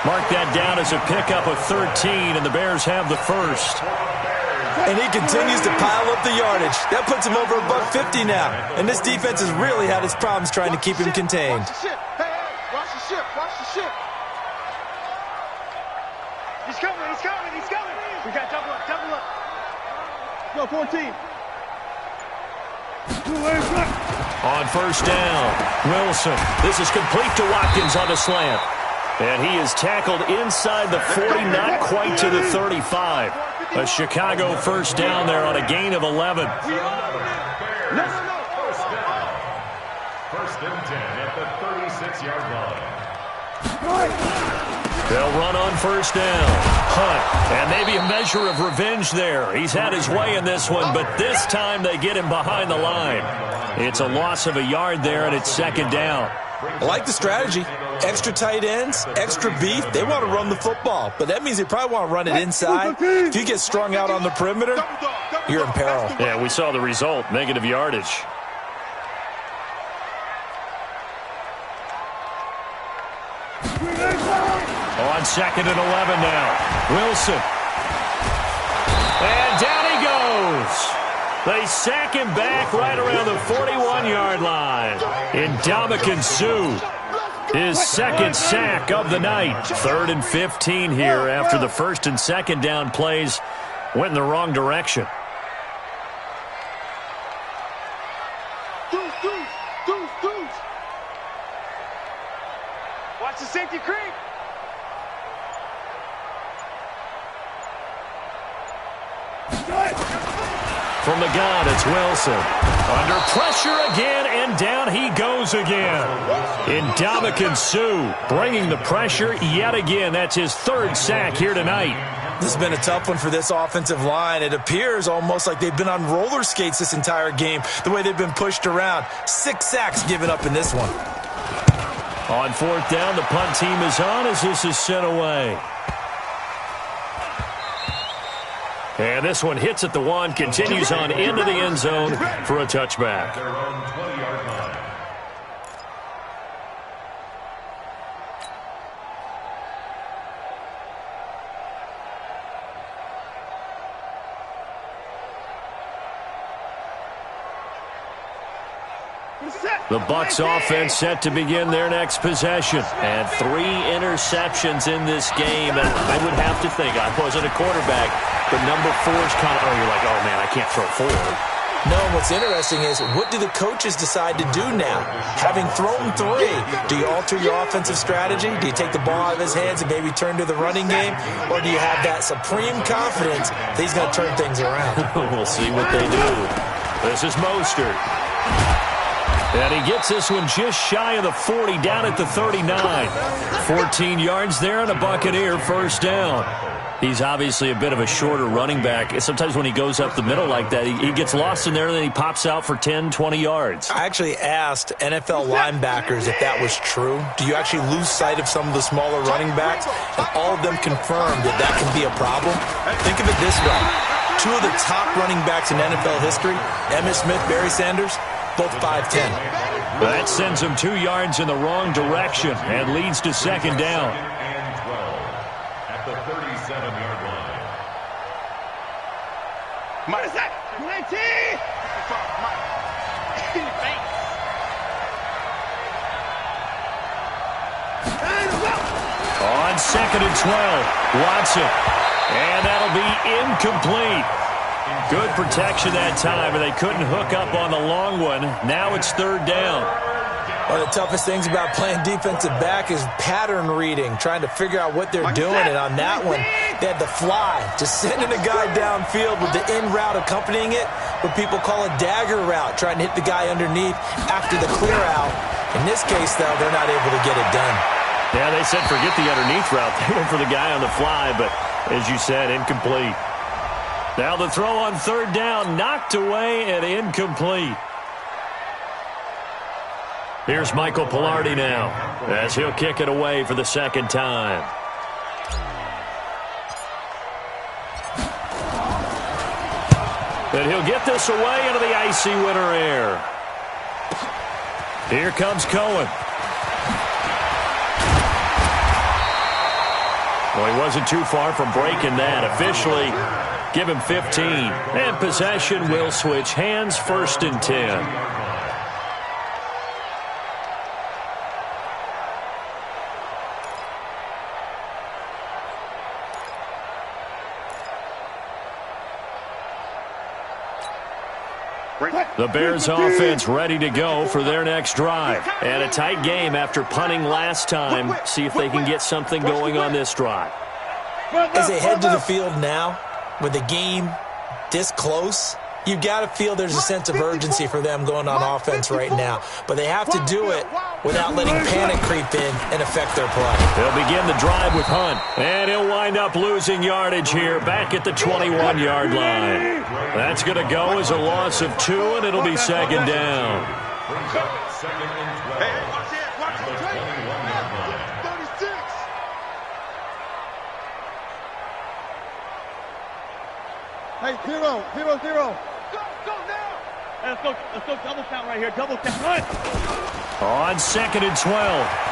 Mark that down as a pickup of 13, and the Bears have the first. And he continues to pile up the yardage. That puts him over $150 now. And this defense has really had its problems trying to keep him contained. Watch the ship. Hey, watch the ship. He's coming. We got double up. Go 14. On first down, Wilson. This is complete to Watkins on the slant. And he is tackled inside the 40, not quite to the 35. A Chicago first down there on a gain of 11. First and 10 at the 36-yard line. They'll run on first down. Hunt. And maybe a measure of revenge there. He's had his way in this one, but this time they get him behind the line. It's a loss of a yard there, and it's second down. I like the strategy. Extra tight ends, extra beef. They want to run the football, but that means they probably want to run it inside. If you get strung out on the perimeter, you're in peril. Yeah, we saw the result, negative yardage. On second and 11 now. Wilson. And down he goes. They sack him back right around the 41-yard line. Ndamukong Suh, his second sack of the night. 3rd and 15 here after the first and second down plays went in the wrong direction. Deuce. Watch the safety creep. From the gun, it's Wilson. Under pressure again, and down he goes again. Ndamukong Suh bringing the pressure yet again. That's his 3rd sack here tonight. This has been a tough one for this offensive line. It appears almost like they've been on roller skates this entire game, the way they've been pushed around. 6 sacks given up in this one. On 4th down, the punt team is on as this is sent away. And this one hits at the 1, continues on into the end zone for a touchback. Their own 20-yard line. The Bucs offense set to begin their next possession. And 3 interceptions in this game. And I would have to think, I wasn't a quarterback, but number 4 is kind of, you're like, oh, man, I can't throw 4. No, what's interesting is, what do the coaches decide to do now? Having thrown 3, do you alter your offensive strategy? Do you take the ball out of his hands and maybe turn to the running game? Or do you have that supreme confidence that he's going to turn things around? We'll see what they do. This is Mostert. And he gets this one just shy of the 40, down at the 39. 14 yards there and a Buccaneer first down. He's obviously a bit of a shorter running back. Sometimes when he goes up the middle like that, he gets lost in there, and then he pops out for 10, 20 yards. I actually asked NFL linebackers if that was true. Do you actually lose sight of some of the smaller running backs? And all of them confirmed that that can be a problem. Think of it this way. Two of the top running backs in NFL history, Emmitt Smith, Barry Sanders, both 5'10". That sends him 2 yards in the wrong direction and leads to second down. And 12 at the 37-yard line. What is that? 20! On second and 12, Watson. And that'll be incomplete. Good protection that time, but they couldn't hook up on the long one. Now it's third down. One of the toughest things about playing defensive back is pattern reading, trying to figure out what they're doing. And on that one, they had the fly, just sending a guy downfield with the in route accompanying it, what people call a dagger route, trying to hit the guy underneath after the clear out. In this case, though, they're not able to get it done. Yeah, they said forget the underneath route. They went for the guy on the fly, but as you said, incomplete. Now the throw on third down, knocked away and incomplete. Here's Michael Pilardi now, as he'll kick it away for the second time. And he'll get this away into the icy winter air. Here comes Cohen. Well, he wasn't too far from breaking that. Officially, give him 15. And possession will switch hands, first and 10. The Bears offense ready to go for their next drive. And a tight game after punting last time. See if they can get something going on this drive. As they head to the field now, with the game this close, you've got to feel there's a sense of urgency for them going on offense right now. But they have to do it without letting panic creep in and affect their play. They'll begin the drive with Hunt. And he'll wind up losing yardage here back at the 21-yard line. That's going to go as a loss of 2, and it'll be second down. Brings up second and 12 at the 21-yard line. 36. Hey, 0, 0, 0. Go now. Let's go double count right here. Double count. Run. On second and 12,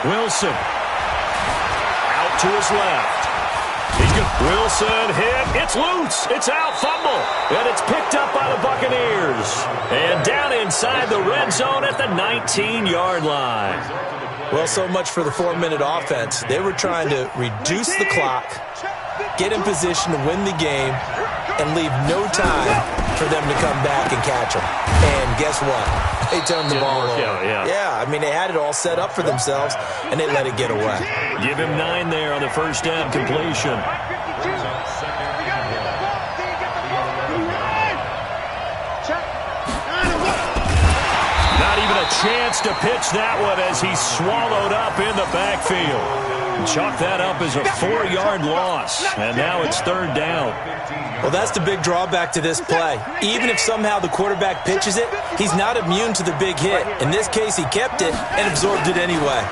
Wilson. Out to his left. He's good. Wilson hit. It's loose. It's out. Fumble. And it's picked up by the Buccaneers. And down inside the red zone at the 19-yard line. Well, so much for the 4-minute offense. They were trying to reduce the clock, get in position to win the game, and leave no time for them to come back and catch them. And guess what? They turned the ball over. Yeah, I mean, they had it all set up for themselves, and they let it get away. Give him 9 there on the first down completion. Not even a chance to pitch that one as he's swallowed up in the backfield. Chalk that up as a 4-yard loss, and now it's third down. Well, that's the big drawback to this play. Even if somehow the quarterback pitches it, he's not immune to the big hit. In this case, he kept it and absorbed it anyway.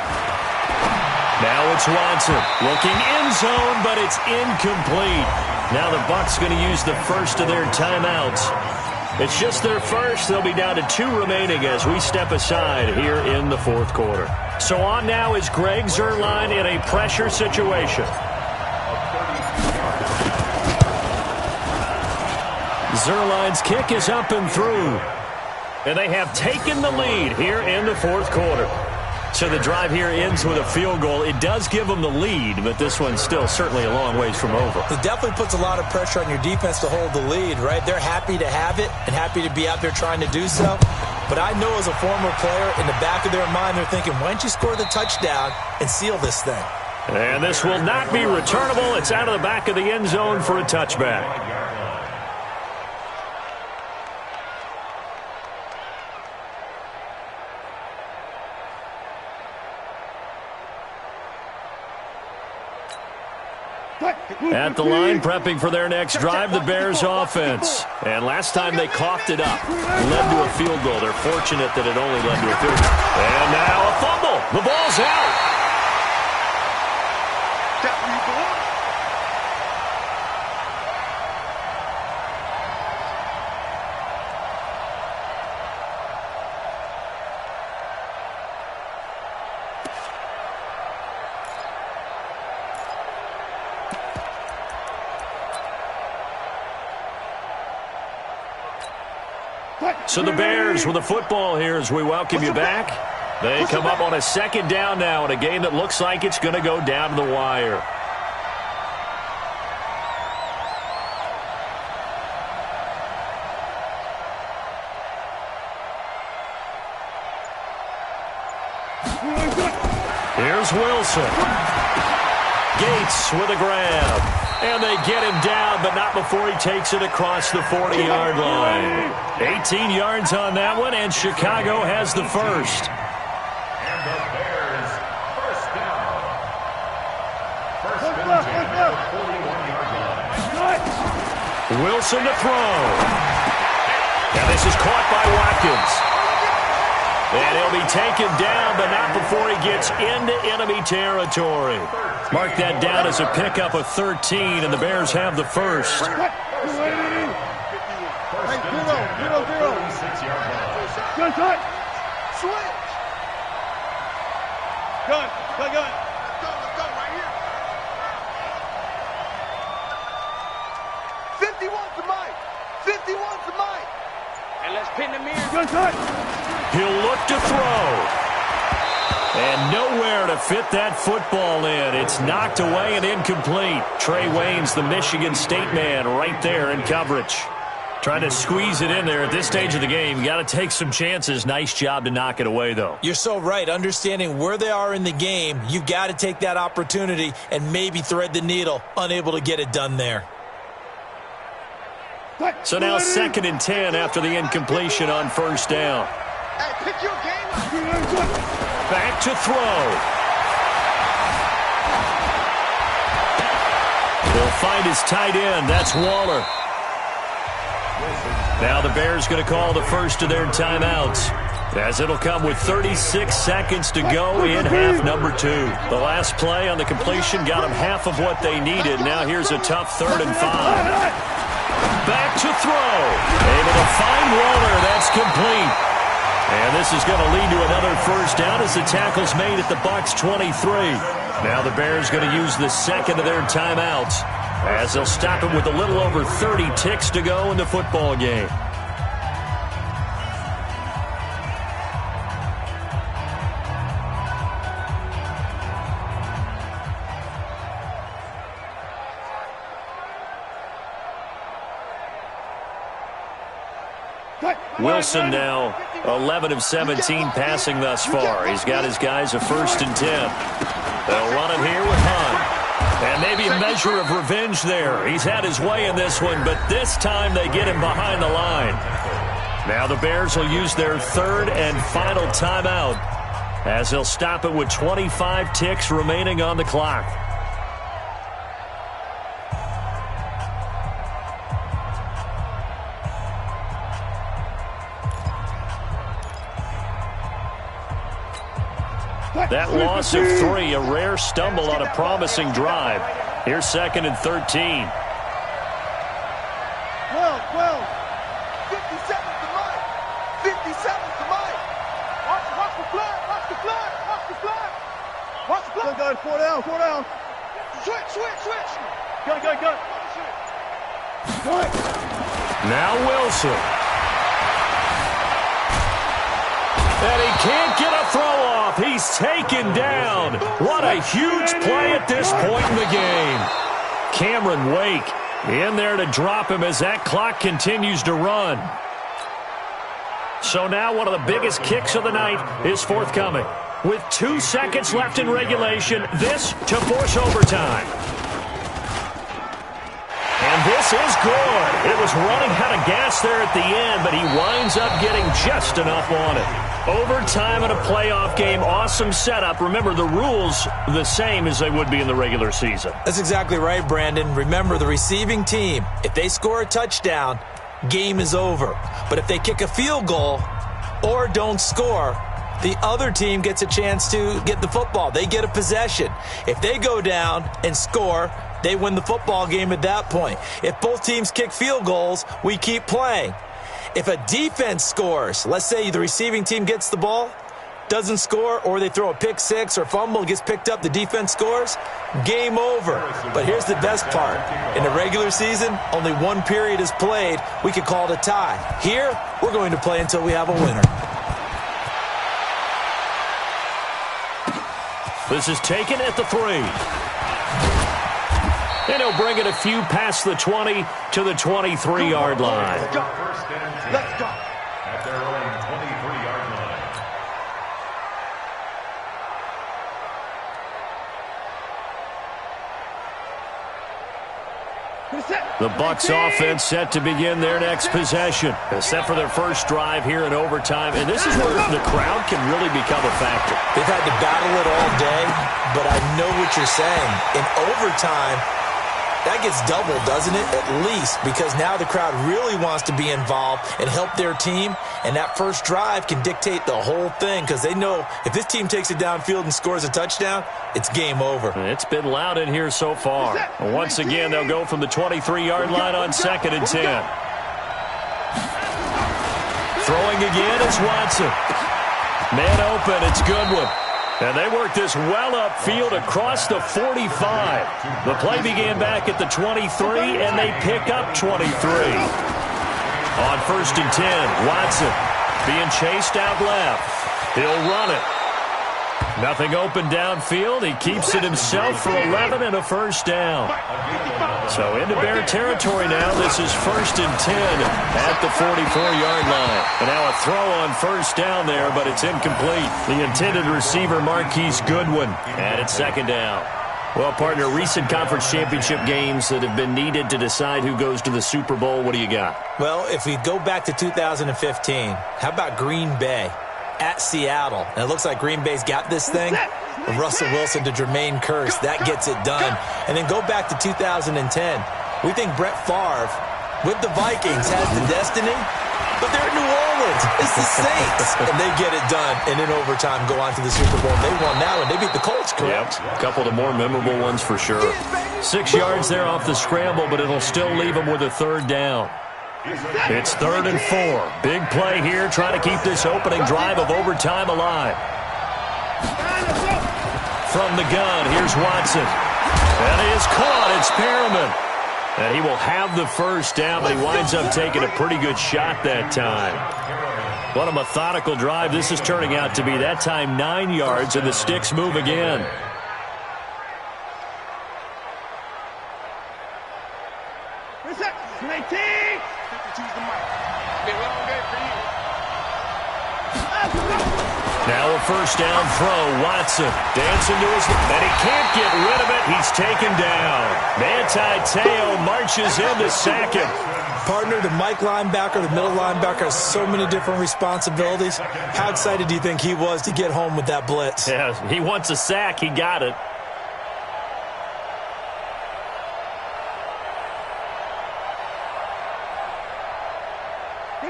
Now it's Watson looking end zone, but it's incomplete. Now the Bucs going to use the first of their timeouts. It's just their first. They'll be down to 2 remaining as we step aside here in the fourth quarter. So on now is Greg Zuerlein in a pressure situation. Zuerlein's kick is up and through. And they have taken the lead here in the fourth quarter. So the drive here ends with a field goal. It does give them the lead, but this one's still certainly a long ways from over. It definitely puts a lot of pressure on your defense to hold the lead, right? They're happy to have it and happy to be out there trying to do so. But I know as a former player, in the back of their mind, they're thinking, why don't you score the touchdown and seal this thing? And this will not be returnable. It's out of the back of the end zone for a touchback. At the line, prepping for their next drive, the Bears offense. And last time they coughed it up, led to a field goal. They're fortunate that it only led to a field goal. And now a fumble. The ball's out. So the Bears with the football here as we welcome you back. They come up on a second down now in a game that looks like it's going to go down to the wire. Here's Wilson. Gates with a grab. And they get him down, but not before he takes it across the 40-yard line. 18 yards on that one, and Chicago has the first. And the Bears first down. First and 10 at the 41-yard line. Wilson to throw. And this is caught by Watkins. And he'll be taken down, but not before he gets into enemy territory. Mark that down as a pickup of 13, and the Bears have the first. First and 10 at the 36-yard line. Gun. Switch. Gun. Let's go right here. 51 to Mike. 51 to Mike. And let's pin the mirror. Gun. He'll look to throw. And nowhere to fit that football in. It's knocked away and incomplete. Trey Waynes, the Michigan State man, right there in coverage. Trying to squeeze it in there at this stage of the game. You got to take some chances. Nice job to knock it away, though. You're so right. Understanding where they are in the game, you've got to take that opportunity and maybe thread the needle. Unable to get it done there. So now 2nd and 10 after the incompletion on first down. Hey, pick your game up. Back to throw. He'll find his tight end. That's Waller. Now the Bears going to call the first of their timeouts, as it'll come with 36 seconds to go in half number 2. The last play on the completion got them half of what they needed. Now here's a tough 3rd and 5. Back to throw. Able to find Waller. That's complete. And this is going to lead to another first down as the tackle's made at the Bucs 23. Now the Bears going to use the second of their timeouts, as they'll stop him with a little over 30 ticks to go in the football game. Wilson now 11 of 17 passing thus far. He's got his guys a 1st and 10. They'll run it here with Hunt. And maybe a measure of revenge there. He's had his way in this one, but this time they get him behind the line. Now the Bears will use their 3rd and final timeout, as they'll stop it with 25 ticks remaining on the clock. That loss of 3, a rare stumble on a promising drive. Here's 2nd and 13. 12. 57 to Mike. 57 to Mike. Watch the flag. Watch the flag. Watch the flag. Watch the flag. Gun. 4 down. 4 down. Switch. Gun. Now Wilson. And he can't get a throw off. He's taken down. What a huge play at this point in the game. Cameron Wake in there to drop him as that clock continues to run. So now one of the biggest kicks of the night is forthcoming. With 2 seconds left in regulation, this to force overtime. And this is good. It was running out of gas there at the end, but he winds up getting just enough on it. Overtime in a playoff game, awesome setup. Remember, the rules the same as they would be in the regular season. That's exactly right, Brandon. Remember, the receiving team, if they score a touchdown, game is over. But if they kick a field goal or don't score, the other team gets a chance to get the football. They get a possession. If they go down and score, they win the football game at that point. If both teams kick field goals, we keep playing. If a defense scores, let's say the receiving team gets the ball, doesn't score, or they throw a pick six or fumble, gets picked up, the defense scores, game over. But here's the best part. In the regular season, only one period is played. We could call it a tie. Here, we're going to play until we have a winner. This is taken at the 3. And he'll bring it a few past the 20 to the 23-yard line. Let's go. Let's go. At their own 23-yard line. The Bucs offense set to begin their next possession. Set for their first drive here in overtime. And this is where the crowd can really become a factor. They've had to battle it all day, but I know what you're saying. In overtime, that gets doubled, doesn't it? At least, because now the crowd really wants to be involved and help their team, and that first drive can dictate the whole thing because they know if this team takes it downfield and scores a touchdown, it's game over. It's been loud in here so far. Once again, they'll go from the 23-yard line on 2nd and 10. Throwing again is Watson. Man open, it's Goodwin. And they work this well upfield across the 45. The play began back at the 23, and they pick up 23. On 1st and 10, Watson being chased out left. He'll run it. Nothing open downfield. He keeps it himself for 11 and a first down. So into Bear territory now. This is 1st and 10 at the 44-yard line. And now a throw on 1st down there, but it's incomplete. The intended receiver, Marquise Goodwin, and it's 2nd down. Well, partner, recent conference championship games that have been needed to decide who goes to the Super Bowl. What do you got? Well, if we go back to 2015, how about Green Bay at Seattle? And it looks like Green Bay's got this thing. Russell Wilson to Jermaine Kearse, that gets it done. And then go back to 2010. We think Brett Favre with the Vikings has the destiny, but they're in New Orleans. It's the Saints. And they get it done. And in overtime, go on to the Super Bowl. They won that one. They beat the Colts, correct? Yep. A couple of the more memorable ones for sure. 6 yards there off the scramble, but it'll still leave them with a 3rd down. It's 3rd and 4. Big play here, trying to keep this opening drive of overtime alive. From the gun, here's Watson. And he is caught. It's Perriman. And he will have the first down, but he winds up taking a pretty good shot that time. What a methodical drive this is turning out to be. That time 9 yards, and the sticks move again. Now a first down throw. Watson dancing to his left, and he can't get rid of it. He's taken down. Manti Te'o marches in to sack him. Partner, the Mike linebacker, the middle linebacker has so many different responsibilities. How excited do you think he was to get home with that blitz? Yeah, he wants a sack. He got it.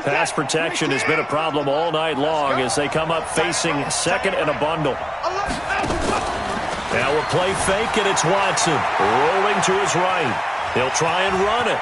Pass protection has been a problem all night long as they come up facing 2nd and a bundle. Now a play fake, and it's Watson rolling to his right. He'll try and run it.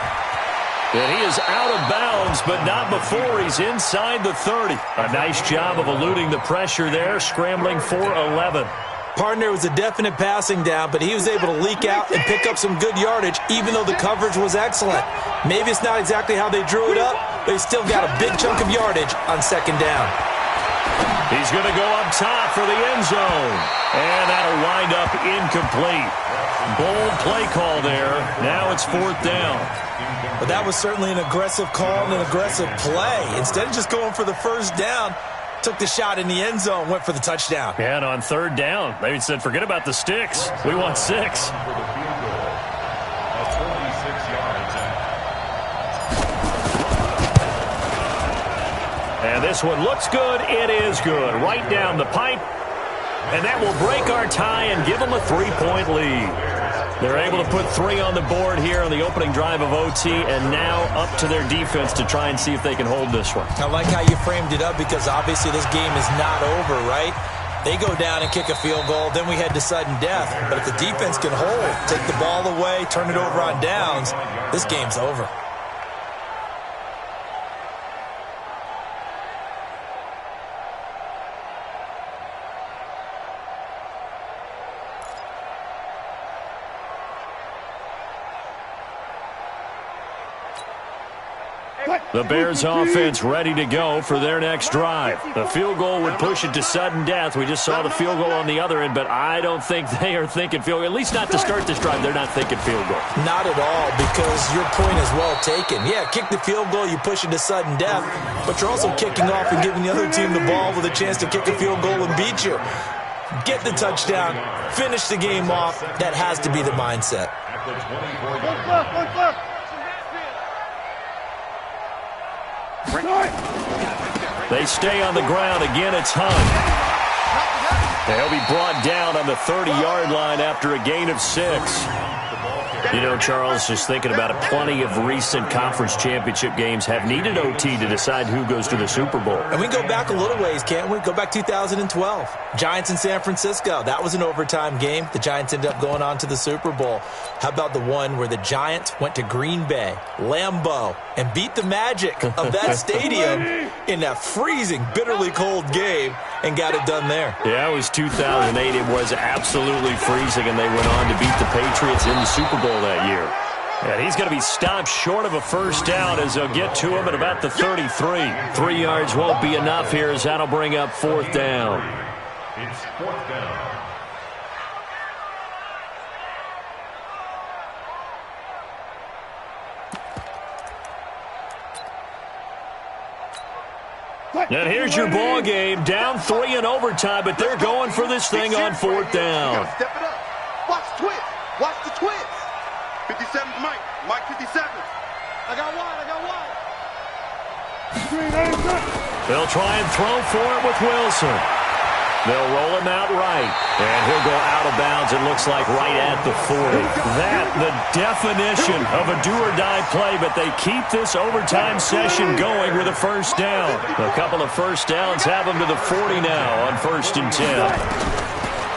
And he is out of bounds, but not before he's inside the 30. A nice job of eluding the pressure there, scrambling for 11. Partner, was a definite passing down, but he was able to leak out and pick up some good yardage, even though the coverage was excellent. Maybe it's not exactly how they drew it up, but he's still got a big chunk of yardage on 2nd down. He's going to go up top for the end zone. And that'll wind up incomplete. Bold play call there. Now it's 4th down. But that was certainly an aggressive call and an aggressive play. Instead of just going for the first down, took the shot in the end zone, went for the touchdown. Yeah, and on 3rd down, they said, forget about the sticks. We want 6. And And this one looks good. It is good. Right down the pipe. And that will break our tie and give them a 3-point lead. They're able to put 3 on the board here on the opening drive of OT, and now up to their defense to try and see if they can hold this one. I like how you framed it up because obviously this game is not over, right? They go down and kick a field goal, then we head to sudden death. But if the defense can hold, take the ball away, turn it over on downs, this game's over. The Bears offense ready to go for their next drive. The field goal would push it to sudden death. We just saw the field goal on the other end, but I don't think they are thinking field goal. At least not to start this drive. They're not thinking field goal. Not at all, because your point is well taken. Yeah, kick the field goal, you push it to sudden death, but you're also kicking off and giving the other team the ball with a chance to kick a field goal and beat you. Get the touchdown, finish the game off. That has to be the mindset. They stay on the ground. Again, it's Hunt. They'll be brought down on the 30-yard line after a gain of 6. You know, Charles, just thinking about it, plenty of recent conference championship games have needed OT to decide who goes to the Super Bowl. And we go back a little ways, can't we? Go back 2012. Giants in San Francisco. That was an overtime game. The Giants ended up going on to the Super Bowl. How about the one where the Giants went to Green Bay, Lambeau, and beat the Magic of that stadium in that freezing, bitterly cold game and got it done there? Yeah, it was 2008. It was absolutely freezing, and they went on to beat the Patriots in the Super Bowl that year. And he's going to be stopped short of a first down as they'll get to him at about the 33. 3 yards won't be enough here as that'll bring up 4th down. It's 4th down. And here's your ball game. Down 3 in overtime, but they're going for this thing on 4th down. Step it up. Watch the twist. Watch the twist. 57's Mike. Mike 57. I got wide. They'll try and throw for it with Wilson. They'll roll him out right, and he'll go out of bounds, it looks like, right at the 40. That, the definition of a do-or-die play, but they keep this overtime session going with a first down. A couple of first downs have them to the 40 now on 1st and 10.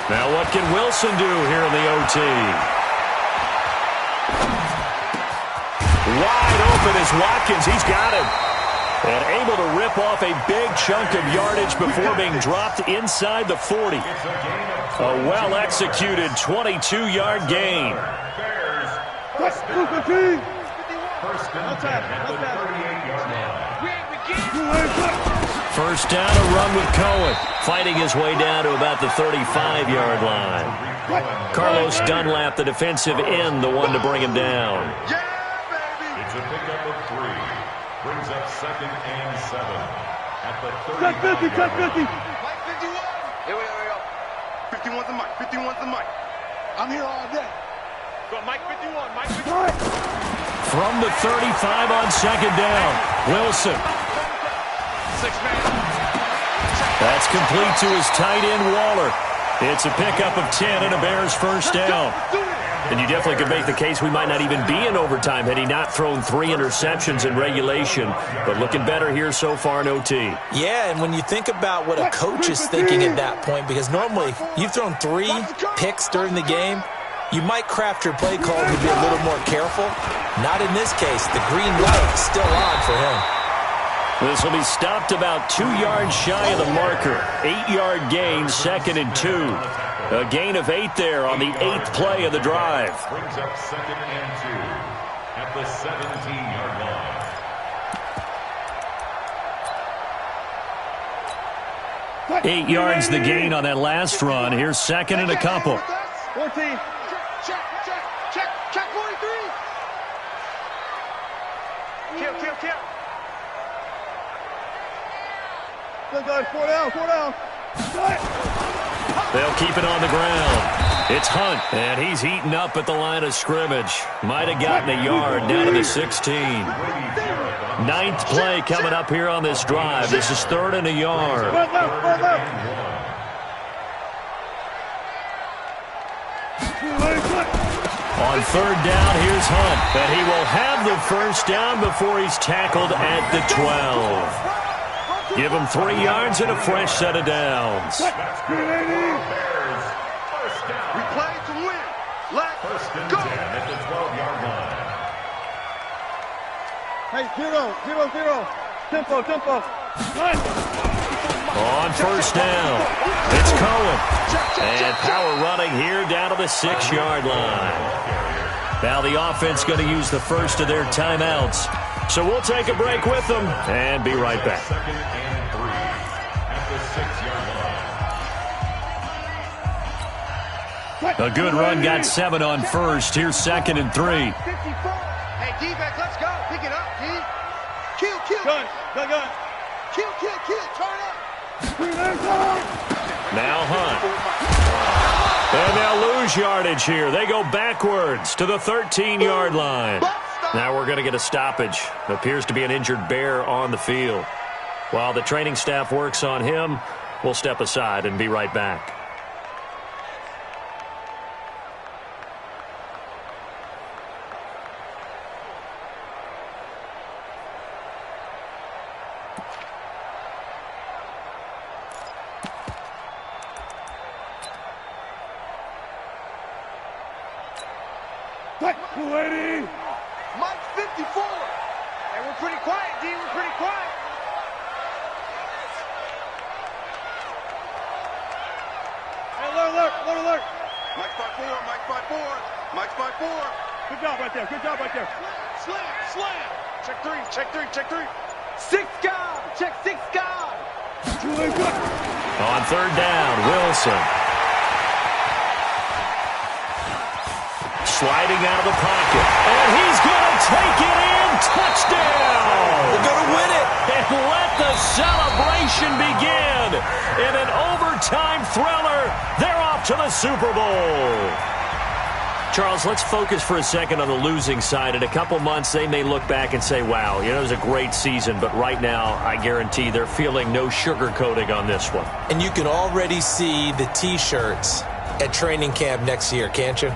Now what can Wilson do here in the OT? Wide open is Watkins. He's got him. And able to rip off a big chunk of yardage before being dropped inside the 40. A well-executed 22-yard gain. First down at the 38-yard line. First down, a run with Cohen. Fighting his way down to about the 35-yard line. Carlos Dunlap, the defensive end, the one to bring him down. It's a pickup of 3. Brings up 2nd and 7 at the 30. Mike 51. Here we go. 51's the Mike. 51's the Mike. I'm here all day. Go, Mike 51. Mike 51. From the 35 on 2nd down, Wilson. 6-man. That's complete to his tight end, Waller. It's a pickup of 10 and a Bears first down. And you definitely could make the case we might not even be in overtime had he not thrown 3 interceptions in regulation. But looking better here so far in OT. Yeah, and when you think about what a coach is thinking at that point, because normally you've thrown 3 picks during the game, you might craft your play call to be a little more careful. Not in this case. The green light is still on for him. This will be stopped about 2 yards shy of the marker. 8-yard gain, 2nd and 2. A gain of 8 there on the 8th play of the drive. Brings up 2nd and 2 at the 17-yard line. 8 yards the gain on that last run. Here's 2nd and a couple. 14. Check 43. Kill. Good guys, 4 down. They'll keep it on the ground. It's Hunt, and he's heating up at the line of scrimmage. Might have gotten a yard down to the 16. Ninth play coming up here on this drive. This is 3rd and a yard. On 3rd down, here's Hunt, and he will have the first down before he's tackled at the 12. Give him 3 yards and a fresh set of downs. We play to win. Let's go. At the 12-yard line. Hey, 0-0-0. Tempo. On 1st down, it's Cohen. And power running here down to the 6-yard line. Now the offense going to use the first of their timeouts. So we'll take a break with them and be right back. 2nd and 3 at the 6-yard line. A good run got 7 on 1st. Here's 2nd and 3. Hey, D-back, let's go. Pick it up, D. Kill. Gun. Kill. Turn up. Now Hunt. And they'll lose yardage here. They go backwards to the 13-yard line. Now we're going to get a stoppage. Appears to be an injured Bear on the field. While the training staff works on him, we'll step aside and be right back. Mike 54. Hey, we're pretty quiet, D. We're pretty quiet. Hey, alert. Mike 5-4. Good job right there. Slam. Check three. 6 guard. Check 6 guard. On 3rd down, Wilson. Sliding out of the pocket. And he's going to take it in. Touchdown! They're going to win it. And let the celebration begin. In an overtime thriller, they're off to the Super Bowl. Charles, let's focus for a second on the losing side. In a couple months, they may look back and say, wow, it was a great season. But right now, I guarantee they're feeling no sugarcoating on this one. And you can already see the T-shirts at training camp next year, can't you?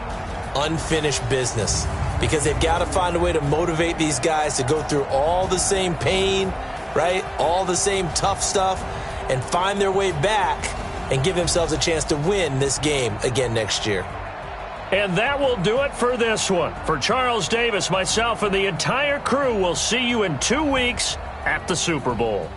Unfinished business, because they've got to find a way to motivate these guys to go through all the same pain, right? All the same tough stuff, and find their way back and give themselves a chance to win this game again next year. And that will do it for this one. For Charles Davis, myself, and the entire crew, we'll see you in 2 weeks at the Super Bowl.